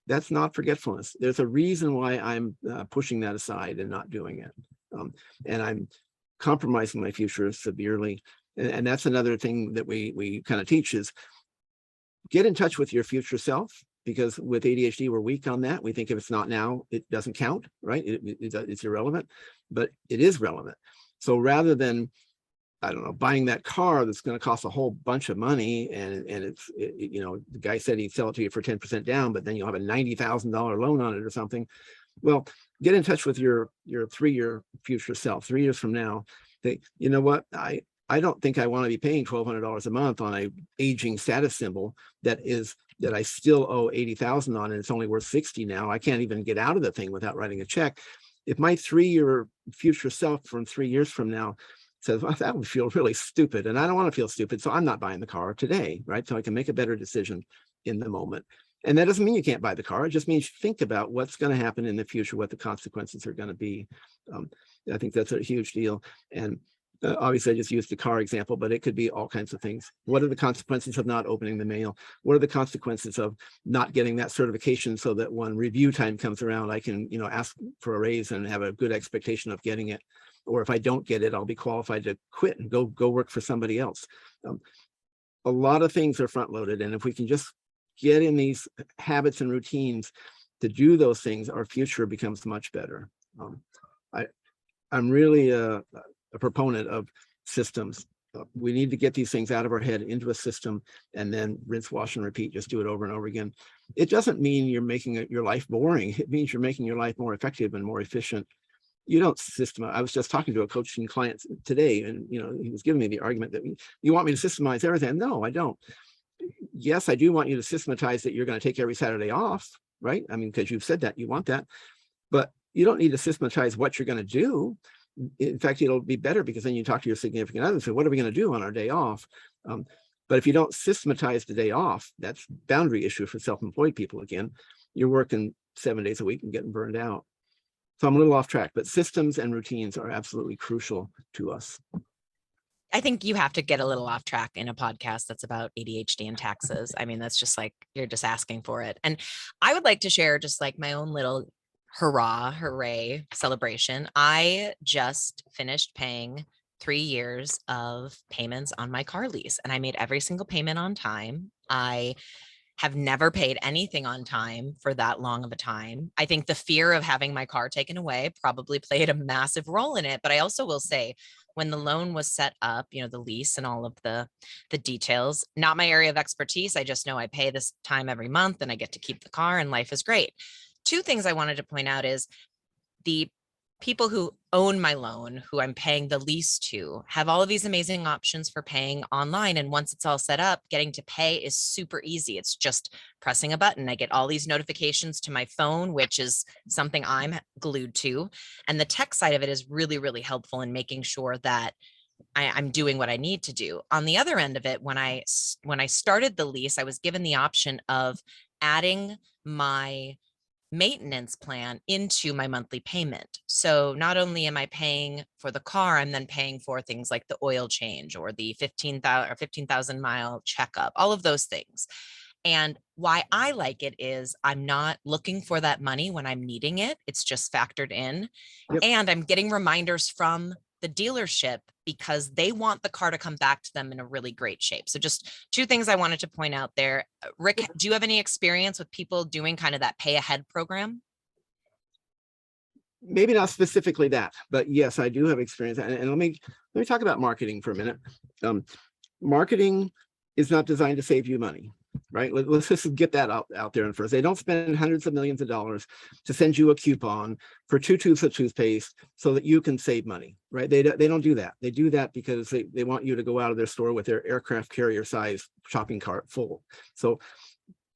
That's not forgetfulness. There's a reason why I'm pushing that aside and not doing it. And I'm compromising my future severely. And that's another thing that we kind of teach is get in touch with your future self, because with ADHD, we're weak on that. We think if it's not now, it doesn't count, right? It's irrelevant, but it is relevant. So rather than, I don't know, buying that car that's going to cost a whole bunch of money, and you know, the guy said he'd sell it to you for 10% down, but then you'll have a $90,000 loan on it or something. Well, get in touch with your 3-year future self, 3 years from now. That, you know what, I don't think I want to be paying $1,200 a month on a aging status symbol that I still owe 80,000 on, and it's only worth 60 now. I can't even get out of the thing without writing a check. If my 3-year future self from 3 years from now says, well, that would feel really stupid, and I don't want to feel stupid, so I'm not buying the car today, right? So I can make a better decision in the moment. And that doesn't mean you can't buy the car. It just means think about what's going to happen in the future, what the consequences are going to be. I think that's a huge deal. And obviously, I just used the car example, but it could be all kinds of things. What are the consequences of not opening the mail? What are the consequences of not getting that certification so that when review time comes around, I can, you know, ask for a raise and have a good expectation of getting it? Or if I don't get it, I'll be qualified to quit and go work for somebody else. A lot of things are front loaded. And if we can just get in these habits and routines to do those things, our future becomes much better. I'm really a proponent of systems. We need to get these things out of our head into a system, and then rinse, wash, and repeat. Just do it over and over again. It doesn't mean you're making your life boring. It means you're making your life more effective and more efficient. You don't systemize. I was just talking to a coaching client today, and you know, he was giving me the argument that you want me to systemize everything. No, I don't. Yes, I do want you to systematize that you're going to take every Saturday off, right? I mean, because you've said that you want that, but you don't need to systematize what you're going to do. In fact, it'll be better because then you talk to your significant other and say, what are we going to do on our day off? But if you don't systematize the day off, that's boundary issue for self-employed people. Again, you're working 7 days a week and getting burned out. So I'm a little off track, but systems and routines are absolutely crucial to us. I think you have to get a little off track in a podcast that's about ADHD and taxes. I mean, that's just like, you're just asking for it. And I would like to share just like my own little hooray celebration. I just finished paying 3 years of payments on my car lease, and I made every single payment on time. I have never paid anything on time for that long of a time. I think the fear of having my car taken away probably played a massive role in it. But I also will say, when the loan was set up, you know, the lease and all of the details, not my area of expertise. I just know I pay this time every month and I get to keep the car and life is great. 2 things I wanted to point out is the people who own my loan, who I'm paying the lease to, have all of these amazing options for paying online. And once it's all set up, getting to pay is super easy. It's just pressing a button. I get all these notifications to my phone, which is something I'm glued to. And the tech side of it is really, really helpful in making sure that I'm doing what I need to do. On the other end of it, when I started the lease, I was given the option of adding my maintenance plan into my monthly payment. So not only am I paying for the car, I'm then paying for things like the oil change or the 15,000 mile checkup, all of those things. And why I like it is I'm not looking for that money when I'm needing it. It's just factored in. Yep. And I'm getting reminders from the dealership because they want the car to come back to them in a really great shape. So just 2 things I wanted to point out there. Rick, do you have any experience with people doing kind of that pay ahead program? Maybe not specifically that, but yes, I do have experience. And let me talk about marketing for a minute. Marketing is not designed to save you money. right? Let's just get that out there. And first, they don't spend hundreds of millions of dollars to send you a coupon for 2 tubes of toothpaste so that you can save money, right? They don't do that. They do that because they want you to go out of their store with their aircraft carrier size shopping cart full. So,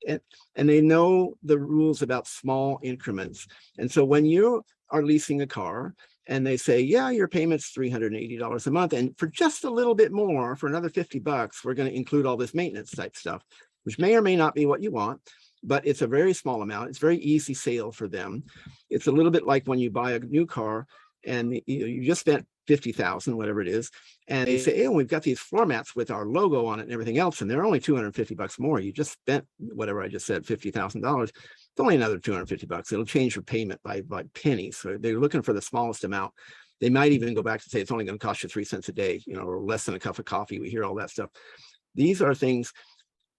and they know the rules about small increments. And so when you are leasing a car and they say, yeah, your payment's $380 a month, and for just a little bit more, for another $50, we're going to include all this maintenance type stuff, which may or may not be what you want, but it's a very small amount. It's very easy sale for them. It's a little bit like when you buy a new car and you just spent 50,000, whatever it is, and they say, oh, we've got these floor mats with our logo on it and everything else, and they're only $250 more. You just spent whatever I just said, $50,000. It's only another $250. It'll change your payment by pennies. So they're looking for the smallest amount. They might even go back to say it's only going to cost you 3 cents a day, or less than a cup of coffee. We hear all that stuff. These are things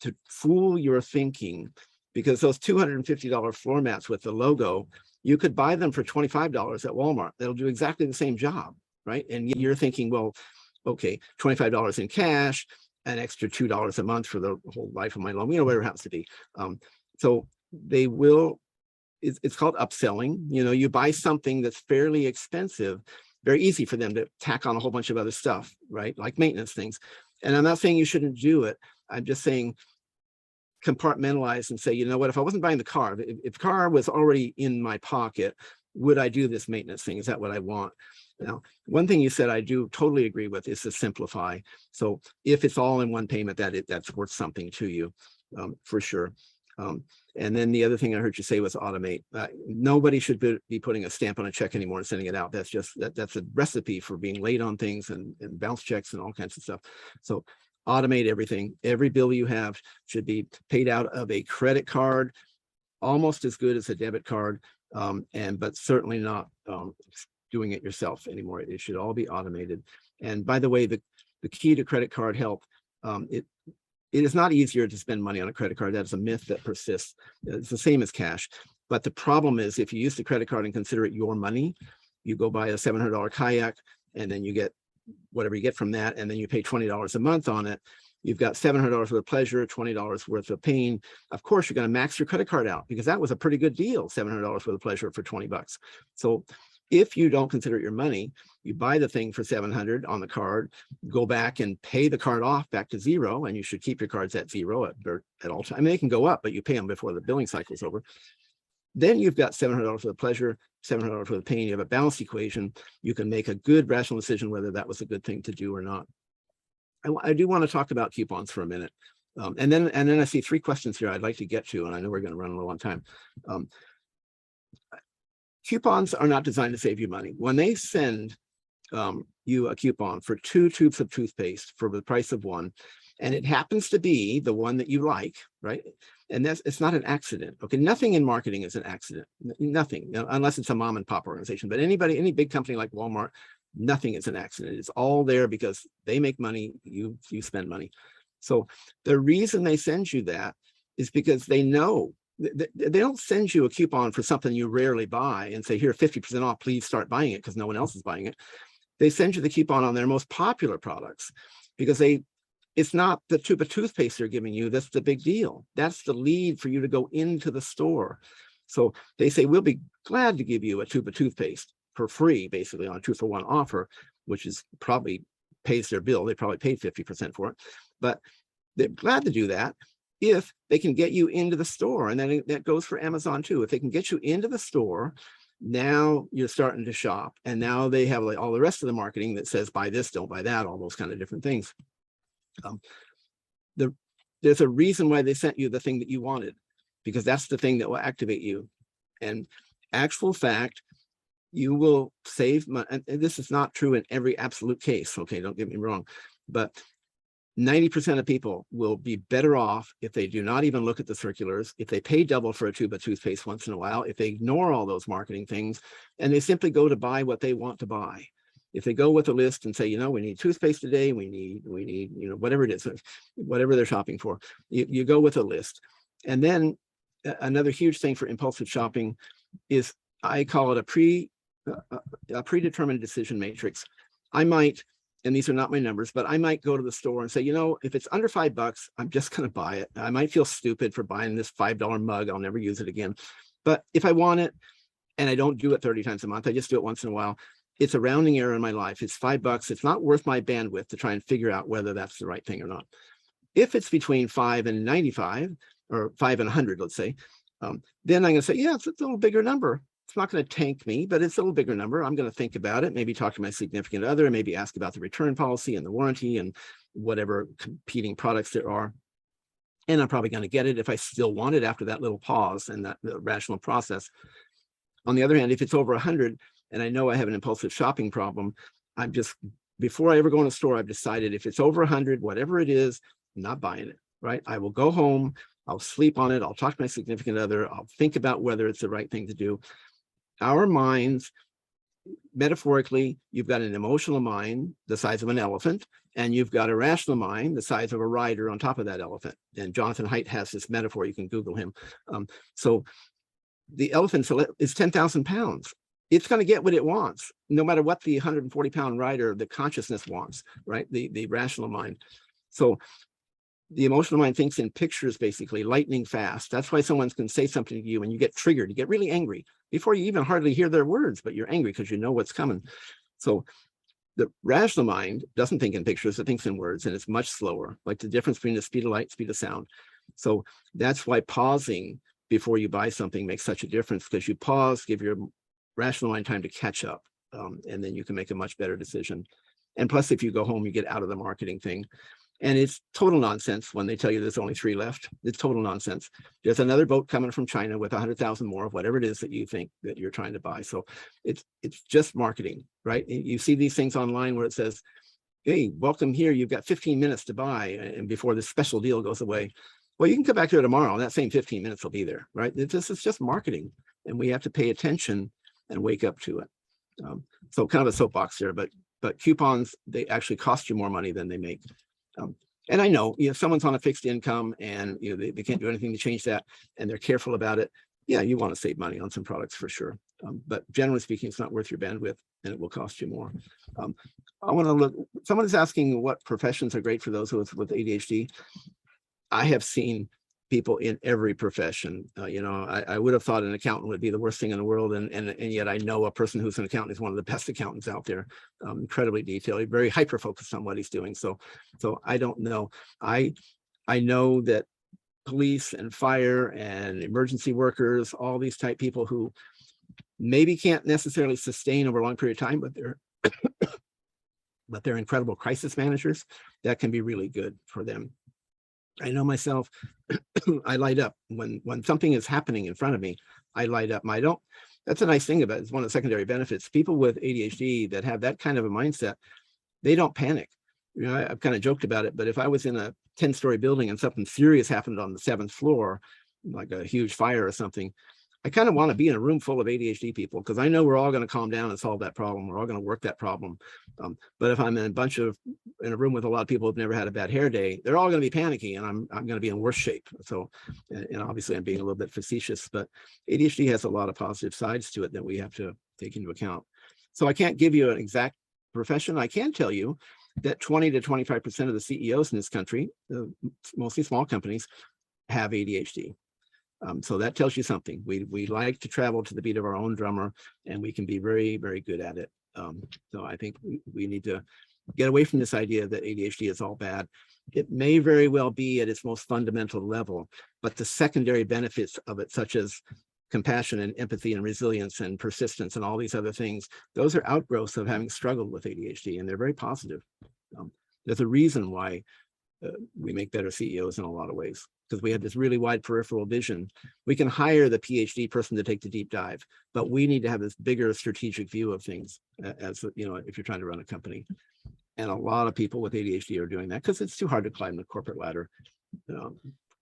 to fool your thinking, because those $250 floor mats with the logo, you could buy them for $25 at Walmart. They'll do exactly the same job, right? And you're thinking, well, okay, $25 in cash, an extra $2 a month for the whole life of my loan, whatever it happens to be. So they will, it's called upselling. You buy something that's fairly expensive, very easy for them to tack on a whole bunch of other stuff, right? Like maintenance things. And I'm not saying you shouldn't do it. I'm just saying compartmentalize and say, you know what, if I wasn't buying the car, if the car was already in my pocket, would I do this maintenance thing? Is that what I want? Now, one thing you said I do totally agree with is to simplify. So if it's all in one payment, that's worth something to you, for sure. And then the other thing I heard you say was automate. Nobody should be putting a stamp on a check anymore and sending it out. That's just that's a recipe for being late on things and bounce checks and all kinds of stuff. So automate everything. Every bill you have should be paid out of a credit card, almost as good as a debit card, but certainly not doing it yourself anymore. It should all be automated. And by the way, the key to credit card help, it is not easier to spend money on a credit card. That is a myth that persists. It's the same as cash. But the problem is, if you use the credit card and consider it your money, you go buy a $700 kayak, and then you get whatever you get from that, and then you pay $20 a month on it. You've got $700 worth of pleasure, $20 worth of pain. Of course, you're going to max your credit card out, because that was a pretty good deal, $700 worth of pleasure for $20. So if you don't consider it your money, you buy the thing for $700 on the card, go back and pay the card off back to zero, and you should keep your cards at zero at all times. I mean, they can go up, but you pay them before the billing cycle is over. Then you've got $700 for the pleasure, $700 for the pain. You have a balanced equation. You can make a good rational decision whether that was a good thing to do or not. I do want to talk about coupons for a minute. And then I see 3 questions here I'd like to get to, and I know we're going to run low on time. Coupons are not designed to save you money. When they send you a coupon for 2 tubes of toothpaste for the price of 1, and it happens to be the one that you like, right? And it's not an accident. Okay, nothing in marketing is an accident. Nothing, unless it's a mom and pop organization. But any big company like Walmart, nothing is an accident. It's all there because they make money, you spend money. So the reason they send you that is because they know they don't send you a coupon for something you rarely buy and say, here, 50% off, please start buying it, because no one else is buying it. They send you the coupon on their most popular products, because it's not the tube of toothpaste they're giving you that's the big deal. That's the lead for you to go into the store. So they say, we'll be glad to give you a tube of toothpaste for free, basically on a 2-for-1 offer, which is probably pays their bill. They probably paid 50% for it, but they're glad to do that if they can get you into the store. And then that goes for Amazon too. If they can get you into the store, now you're starting to shop. And now they have like all the rest of the marketing that says, buy this, don't buy that, all those kind of different things. There's a reason why they sent you the thing that you wanted, because that's the thing that will activate you. And actual fact, you will save money. And this is not true in every absolute case. Okay, don't get me wrong, but 90% of people will be better off if they do not even look at the circulars, if they pay double for a tube of toothpaste once in a while, if they ignore all those marketing things, and they simply go to buy what they want to buy. If they go with a list and say, we need toothpaste today, we need, whatever it is, whatever they're shopping for, you go with a list. And then another huge thing for impulsive shopping is, I call it a predetermined decision matrix. I might and these are not my numbers, but I might go to the store and say, you know, if it's under $5, I'm just going to buy it. I might feel stupid for buying this $5 mug. I'll never use it again. But if I want it, and I don't do it 30 times a month, I just do it once in a while. It's a rounding error in my life. It's $5. It's not worth my bandwidth to try and figure out whether that's the right thing or not. If it's between 5 and 95 or 5 and 100, let's say, then I'm going to say, yeah, it's a little bigger number. It's not going to tank me, but it's a little bigger number. I'm going to think about it, maybe talk to my significant other, maybe ask about the return policy and the warranty and whatever competing products there are. And I'm probably going to get it if I still want it after that little pause and that rational process. On the other hand, if it's over 100 and I know I have an impulsive shopping problem, I'm just, before I ever go in a store, I've decided if it's over 100, whatever it is, I'm not buying it, right? I will go home, I'll sleep on it, I'll talk to my significant other, I'll think about whether it's the right thing to do. Our minds, metaphorically, you've got an emotional mind the size of an elephant, and you've got a rational mind the size of a rider on top of that elephant. And Jonathan Haidt has this metaphor, you can Google him. So the elephant is 10,000 pounds. It's going to get what it wants, no matter what the 140-pound rider, the consciousness wants, right? The rational mind. So the emotional mind thinks in pictures, basically, lightning fast. That's why someone can say something to you and you get triggered, you get really angry before you even hardly hear their words, but you're angry because you know what's coming. So the rational mind doesn't think in pictures, it thinks in words, and it's much slower, like the difference between the speed of light, speed of sound. So that's why pausing before you buy something makes such a difference, because you pause, give your rational mind time to catch up, and then you can make a much better decision. And plus, if you go home, you get out of the marketing thing. And it's total nonsense when they tell you there's only 3 left. It's total nonsense. There's another boat coming from China with 100,000 more of whatever it is that you think that you're trying to buy. So it's just marketing, right? You see these things online where it says, hey, welcome here. You've got 15 minutes to buy, and before this special deal goes away. Well, you can come back here tomorrow and that same 15 minutes will be there, right? It's just marketing, and we have to pay attention and wake up to it. So kind of a soapbox there, but coupons, they actually cost you more money than they make. And I know, if someone's on a fixed income and they can't do anything to change that, and they're careful about it, yeah, you want to save money on some products for sure. But generally speaking, it's not worth your bandwidth, and it will cost you more. I want to look. Someone is asking what professions are great for those with ADHD. I have seen people in every profession. I would have thought an accountant would be the worst thing in the world, and yet I know a person who's an accountant is one of the best accountants out there. Incredibly detailed, very hyper focused on what he's doing. So I don't know. I know that police and fire and emergency workers, all these type people who maybe can't necessarily sustain over a long period of time, but they're incredible crisis managers. That can be really good for them. I know myself, I light up when something is happening in front of me. I light up. That's a nice thing about it. It's one of the secondary benefits. People with ADHD that have that kind of a mindset, they don't panic. I've kind of joked about it, but if I was in a 10-story building and something serious happened on the 7th floor, like a huge fire or something, I kind of want to be in a room full of ADHD people, because I know we're all going to calm down and solve that problem. We're all going to work that problem. But if I'm in a room with a lot of people who've never had a bad hair day, they're all going to be panicky, and I'm going to be in worse shape. So, and obviously I'm being a little bit facetious, but ADHD has a lot of positive sides to it that we have to take into account. So I can't give you an exact profession. I can tell you that 20 to 25% of the CEOs in this country, mostly small companies, have ADHD. So that tells you something. We like to travel to the beat of our own drummer, and we can be very, very good at it. So I think we need to get away from this idea that ADHD is all bad. It may very well be at its most fundamental level, but the secondary benefits of it, such as compassion and empathy and resilience and persistence and all these other things, those are outgrowths of having struggled with ADHD, and they're very positive. There's a reason why we make better CEOs in a lot of ways, because we have this really wide peripheral vision. We can hire the PhD person to take the deep dive, but we need to have this bigger strategic view of things, as if you're trying to run a company. And a lot of people with ADHD are doing that because it's too hard to climb the corporate ladder,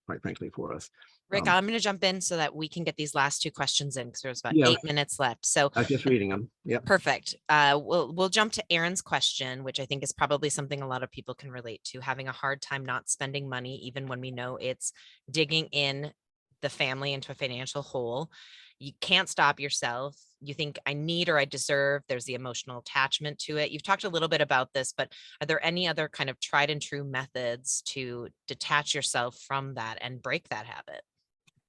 quite frankly, for us. Rick, I'm going to jump in so that we can get these last 2 questions in, because there's about Yeah. 8 minutes left. So I was just reading them. Yeah. perfect. We'll jump to Aaron's question, which I think is probably something a lot of people can relate to, having a hard time not spending money, even when we know it's digging in the family into a financial hole. You can't stop yourself. You think I need or I deserve. There's the emotional attachment to it. You've talked a little bit about this, but are there any other kind of tried and true methods to detach yourself from that and break that habit?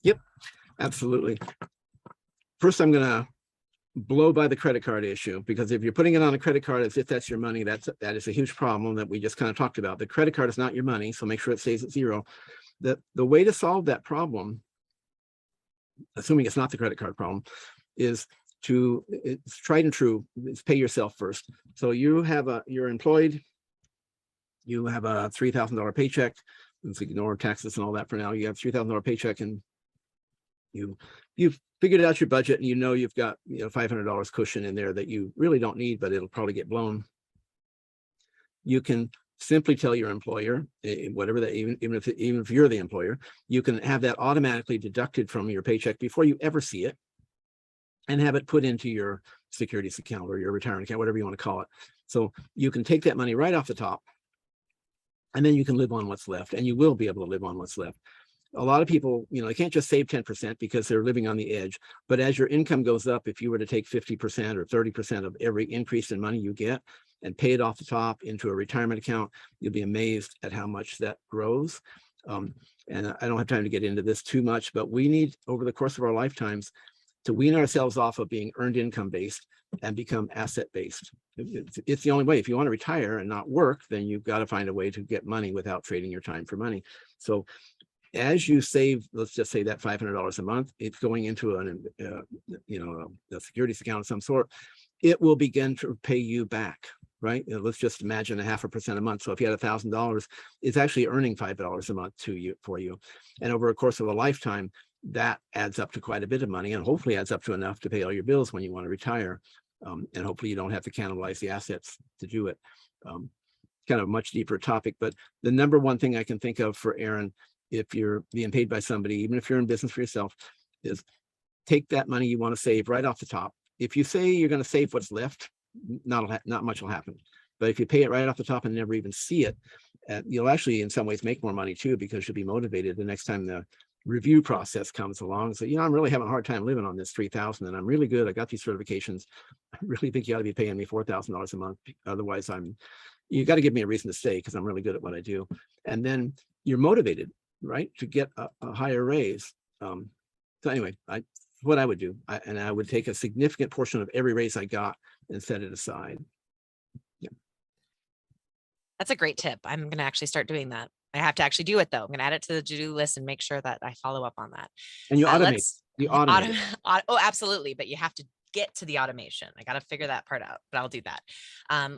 Yep, absolutely. First, I'm going to blow by the credit card issue, because if you're putting it on a credit card as if that's your money, that is a huge problem that we just kind of talked about. The credit card is not your money, so make sure it stays at zero. The way to solve that problem, assuming it's not the credit card problem, is it's tried and true, it's pay yourself first. So you're employed, you have a $3,000 paycheck. Let's ignore taxes and all that for now. You have $3,000 paycheck, and you've figured out your budget, and you've got $500 cushion in there that you really don't need, but it'll probably get blown. You can simply tell your employer, whatever that, even if you're the employer, you can have that automatically deducted from your paycheck before you ever see it, and have it put into your securities account or your retirement account, whatever you want to call it. So you can take that money right off the top, and then you can live on what's left, and you will be able to live on what's left. A lot of people, they can't just save 10% because they're living on the edge. But as your income goes up, if you were to take 50% or 30% of every increase in money you get and pay it off the top into a retirement account, you'll be amazed at how much that grows. And I don't have time to get into this too much, but we need, over the course of our lifetimes, to wean ourselves off of being earned income based and become asset based. It's the only way. If you want to retire and not work, then you've got to find a way to get money without trading your time for money. So as you save, let's just say that $500 a month, it's going into a securities account of some sort. It will begin to pay you back, right? Let's just imagine 0.5% a month. So if you had $1,000, it's actually earning $5 a month for you. And over a course of a lifetime, that adds up to quite a bit of money, and hopefully adds up to enough to pay all your bills when you want to retire. And hopefully you don't have to cannibalize the assets to do it. Kind of a much deeper topic, but the number one thing I can think of for Aaron, if you're being paid by somebody, even if you're in business for yourself, is take that money you want to save right off the top. If you say you're going to save what's left, not much will happen. But if you pay it right off the top and never even see it, you'll actually in some ways make more money too, because you'll be motivated the next time the review process comes along. So, I'm really having a hard time living on this $3,000, and I'm really good. I got these certifications. I really think you ought to be paying me $4,000 a month. Otherwise, you got to give me a reason to stay, because I'm really good at what I do. And then you're motivated, right, to get a higher raise. So anyway, what I would do, I would take a significant portion of every raise I got and set it aside. Yeah. That's a great tip. I'm going to actually start doing that. I have to actually do it though. I'm going to add it to the to-do list and make sure that I follow up on that. And you automate. You automate. Oh, absolutely. But you have to get to the automation. I got to figure that part out, but I'll do that.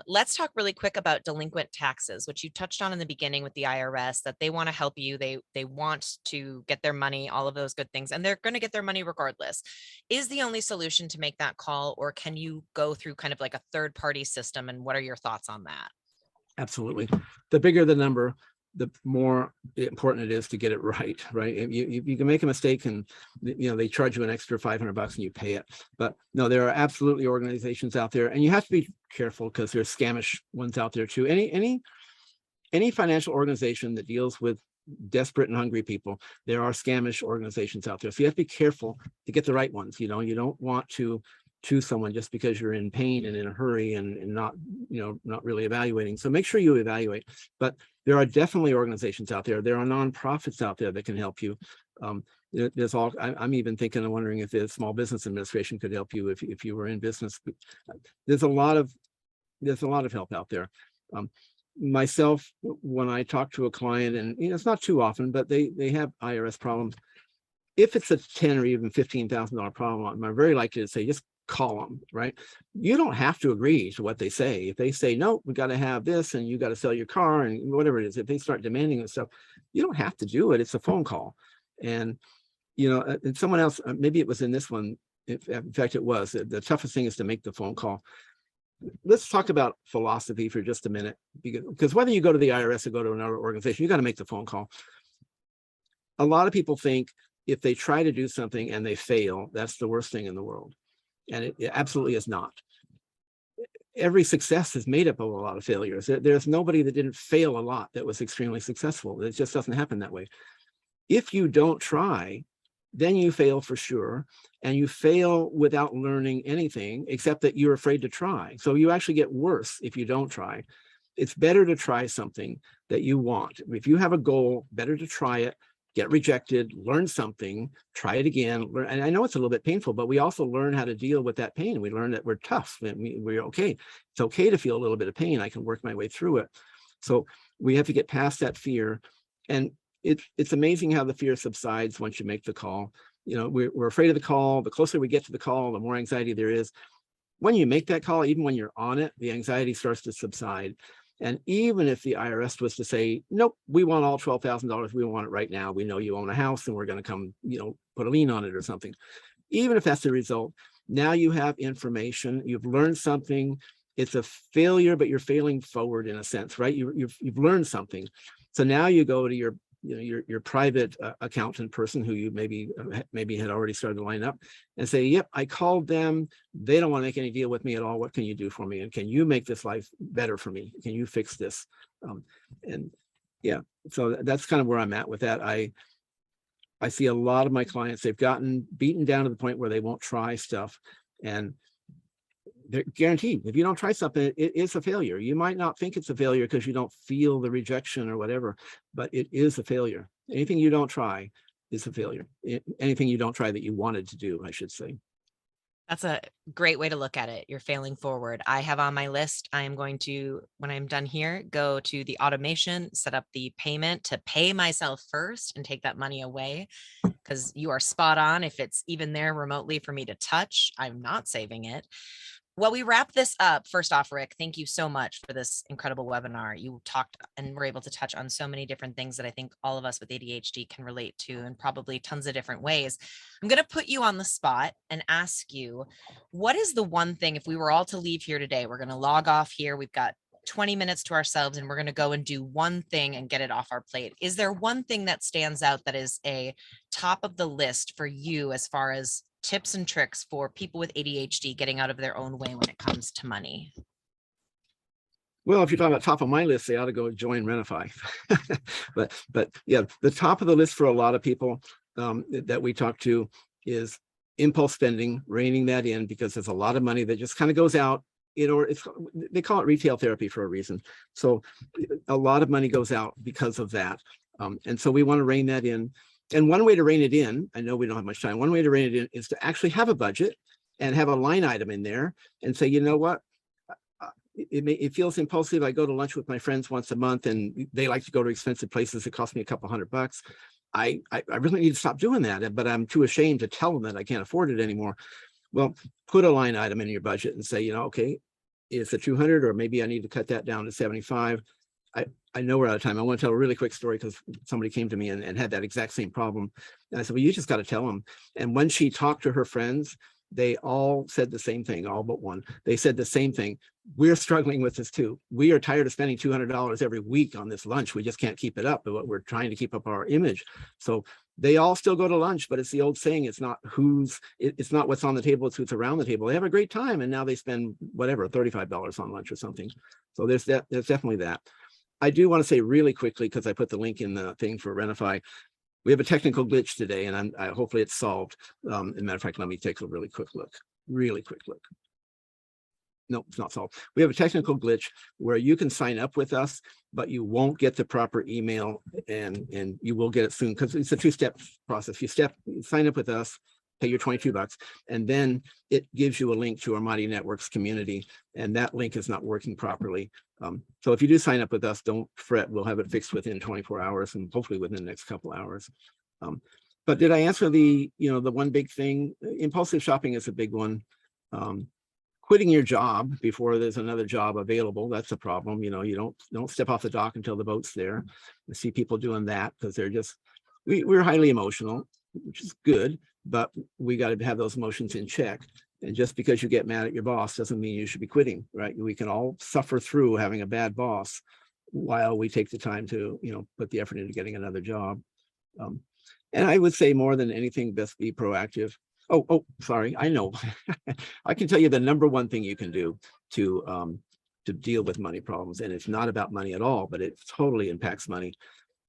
Let's talk really quick about delinquent taxes, which you touched on in the beginning with the IRS, that they want to help you. They want to get their money, all of those good things, and they're going to get their money regardless. Is the only solution to make that call, or can you go through kind of like a third-party system? And what are your thoughts on that? Absolutely. The bigger the number, the more important it is to get it right. You can make a mistake and they charge you an extra $500 and you pay it. But no, there are absolutely organizations out there, and you have to be careful because there's scamish ones out there too. Any financial organization that deals with desperate and hungry people, there are scamish organizations out there. So you have to be careful to get the right ones. You don't want to choose someone just because you're in pain and in a hurry and not really evaluating. So make sure you evaluate. But there are definitely organizations out there. There are nonprofits out there that can help you. There's all. I'm even thinking and wondering if the Small Business Administration could help you if you were in business. There's a lot of help out there. Myself, when I talk to a client, and it's not too often, but they have IRS problems. If it's a $10,000 or even $15,000 problem, I'm very likely to say just call them, right? You don't have to agree to what they say. If they say, no, we got to have this and you got to sell your car and whatever it is, if they start demanding this stuff, you don't have to do it. It's a phone call. And, and someone else, maybe it was in this one. In fact, it was. The toughest thing is to make the phone call. Let's talk about philosophy for just a minute, because whether you go to the IRS or go to another organization, you got to make the phone call. A lot of people think if they try to do something and they fail, that's the worst thing in the world. And it absolutely is not. Every success is made up of a lot of failures. There's nobody that didn't fail a lot that was extremely successful. It just doesn't happen that way. If you don't try, then you fail for sure. And you fail without learning anything except that you're afraid to try. So you actually get worse if you don't try. It's better to try something that you want. If you have a goal, better to try it, get rejected, learn something, try it again. And I know it's a little bit painful, but we also learn how to deal with that pain. We learn that we're tough, and we're okay. It's okay to feel a little bit of pain. I can work my way through it. So we have to get past that fear. And it's amazing how the fear subsides once you make the call. You know, we're afraid of the call. The closer we get to the call, the more anxiety there is. When you make that call, even when you're on it, the anxiety starts to subside. And even if the IRS was to say, nope, we want all $12,000, we want it right now. We know you own a house and we're going to come, you know, put a lien on it or something. Even if that's the result, now you have information, you've learned something. It's a failure, but you're failing forward in a sense, right? You've learned something. So now you go to your, you know, your private accountant person who you maybe had already started to line up and say, yep, I called them. They don't want to make any deal with me at all. What can you do for me? And can you make this life better for me? Can you fix this? And yeah, so that's kind of where I'm at with that. I see a lot of my clients, they've gotten beaten down to the point where they won't try stuff. And they're guaranteed, if you don't try something, it is a failure. You might not think it's a failure because you don't feel the rejection or whatever, but it is a failure. Anything you don't try is a failure. Anything you don't try that you wanted to do, I should say. That's a great way to look at it. You're failing forward. I have on my list, I am going to, when I'm done here, go to the automation, set up the payment to pay myself first and take that money away, because you are spot on. If it's even there remotely for me to touch, I'm not saving it. Well, we wrap this up. First off, Rick, thank you so much for this incredible webinar. You talked and were able to touch on so many different things that I think all of us with ADHD can relate to in probably tons of different ways. I'm going to put you on the spot and ask you, what is the one thing, if we were all to leave here today, we're going to log off here, we've got 20 minutes to ourselves and we're going to go and do one thing and get it off our plate. Is there one thing that stands out that is a top of the list for you as far as tips and tricks for people with ADHD getting out of their own way when it comes to money? Well, if you're talking about top of my list, they ought to go join RenaFi. but yeah, the top of the list for a lot of people that we talk to is impulse spending, reining that in, because there's a lot of money that just kind of goes out. They call it retail therapy for a reason. So a lot of money goes out because of that. And so we want to rein that in. And one way to rein it in, I know we don't have much time, one way to rein it in is to actually have a budget and have a line item in there and say, you know what, it feels impulsive. I go to lunch with my friends once a month and they like to go to expensive places that cost me a couple $100. I really need to stop doing that, but I'm too ashamed to tell them that I can't afford it anymore. Well, put a line item in your budget and say, you know, okay, it's a 200, or maybe I need to cut that down to 75. I know we're out of time. I want to tell a really quick story because somebody came to me and had that exact same problem. And I said, well, you just got to tell them. And when she talked to her friends, they all said the same thing, all but one. They said the same thing. We're struggling with this too. We are tired of spending $200 every week on this lunch. We just can't keep it up. But we're trying to keep up our image. So they all still go to lunch, but it's the old saying, it's not what's on the table, it's who's around the table. They have a great time and now they spend whatever, $35 on lunch or something. So there's definitely that. I do want to say really quickly, because I put the link in the thing for RenaFi, we have a technical glitch today, and hopefully it's solved. As a matter of fact, let me take a really quick look. No, it's not solved. We have a technical glitch where you can sign up with us, but you won't get the proper email, and you will get it soon because it's a two-step process. You sign up with us, pay your $22, and then it gives you a link to our Mighty Networks community, and that link is not working properly. So if you do sign up with us, don't fret. We'll have it fixed within 24 hours and hopefully within the next couple hours. But did I answer the one big thing? Impulsive shopping is a big one. Quitting your job before there's another job available, that's a problem. You don't step off the dock until the boat's there. I see people doing that because we're highly emotional, which is good, but we got to have those emotions in check. And just because you get mad at your boss doesn't mean you should be quitting, right? We can all suffer through having a bad boss while we take the time to, put the effort into getting another job. And I would say more than anything, best be proactive. Oh, sorry, I know. I can tell you the number one thing you can do to deal with money problems, and it's not about money at all, but it totally impacts money.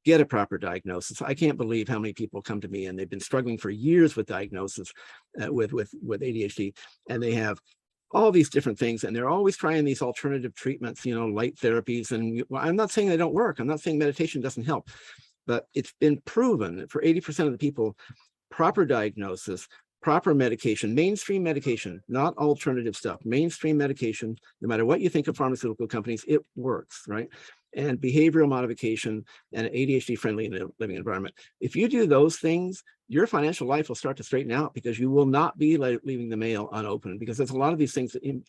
get a proper diagnosis. I can't believe how many people come to me and they've been struggling for years with diagnosis with ADHD, and they have all these different things, and they're always trying these alternative treatments, light therapies. And I'm not saying they don't work. I'm not saying meditation doesn't help, but it's been proven that for 80% of the people, proper diagnosis, proper medication, mainstream medication, not alternative stuff, mainstream medication, no matter what you think of pharmaceutical companies, it works, right? And behavioral modification and an ADHD-friendly living environment. If you do those things, your financial life will start to straighten out, because you will not be leaving the mail unopened, because there's a lot of these things that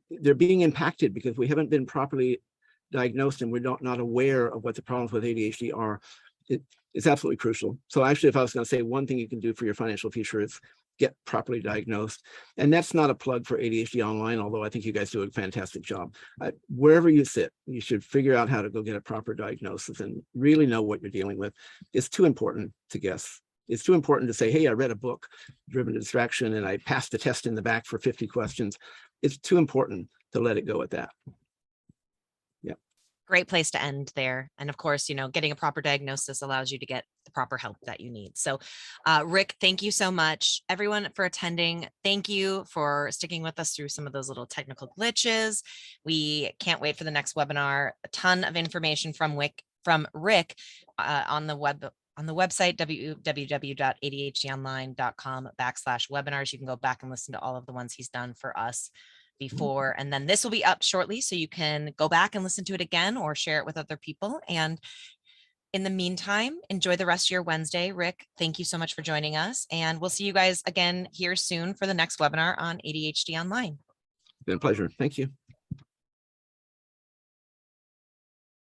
they're being impacted because we haven't been properly diagnosed and we're not aware of what the problems with ADHD are. It's absolutely crucial. So actually, if I was going to say one thing you can do for your financial future, is get properly diagnosed. And that's not a plug for ADHD Online, although I think you guys do a fantastic job. Wherever you sit, you should figure out how to go get a proper diagnosis and really know what you're dealing with. It's too important to guess. It's too important to say, hey, I read a book, Driven to Distraction, and I passed the test in the back for 50 questions. It's too important to let it go at that. Great place to end there. And of course, getting a proper diagnosis allows you to get the proper help that you need. So Rick, thank you so much, everyone, for attending. Thank you for sticking with us through some of those little technical glitches. We can't wait for the next webinar. A ton of information from Rick on the website, www.adhdonline.com/webinars. You can go back and listen to all of the ones he's done for us before, and then this will be up shortly, so you can go back and listen to it again or share it with other people. And in the meantime, enjoy the rest of your Wednesday. Rick, thank you so much for joining us, and we'll see you guys again here soon for the next webinar on ADHD Online. It's been a pleasure. Thank you.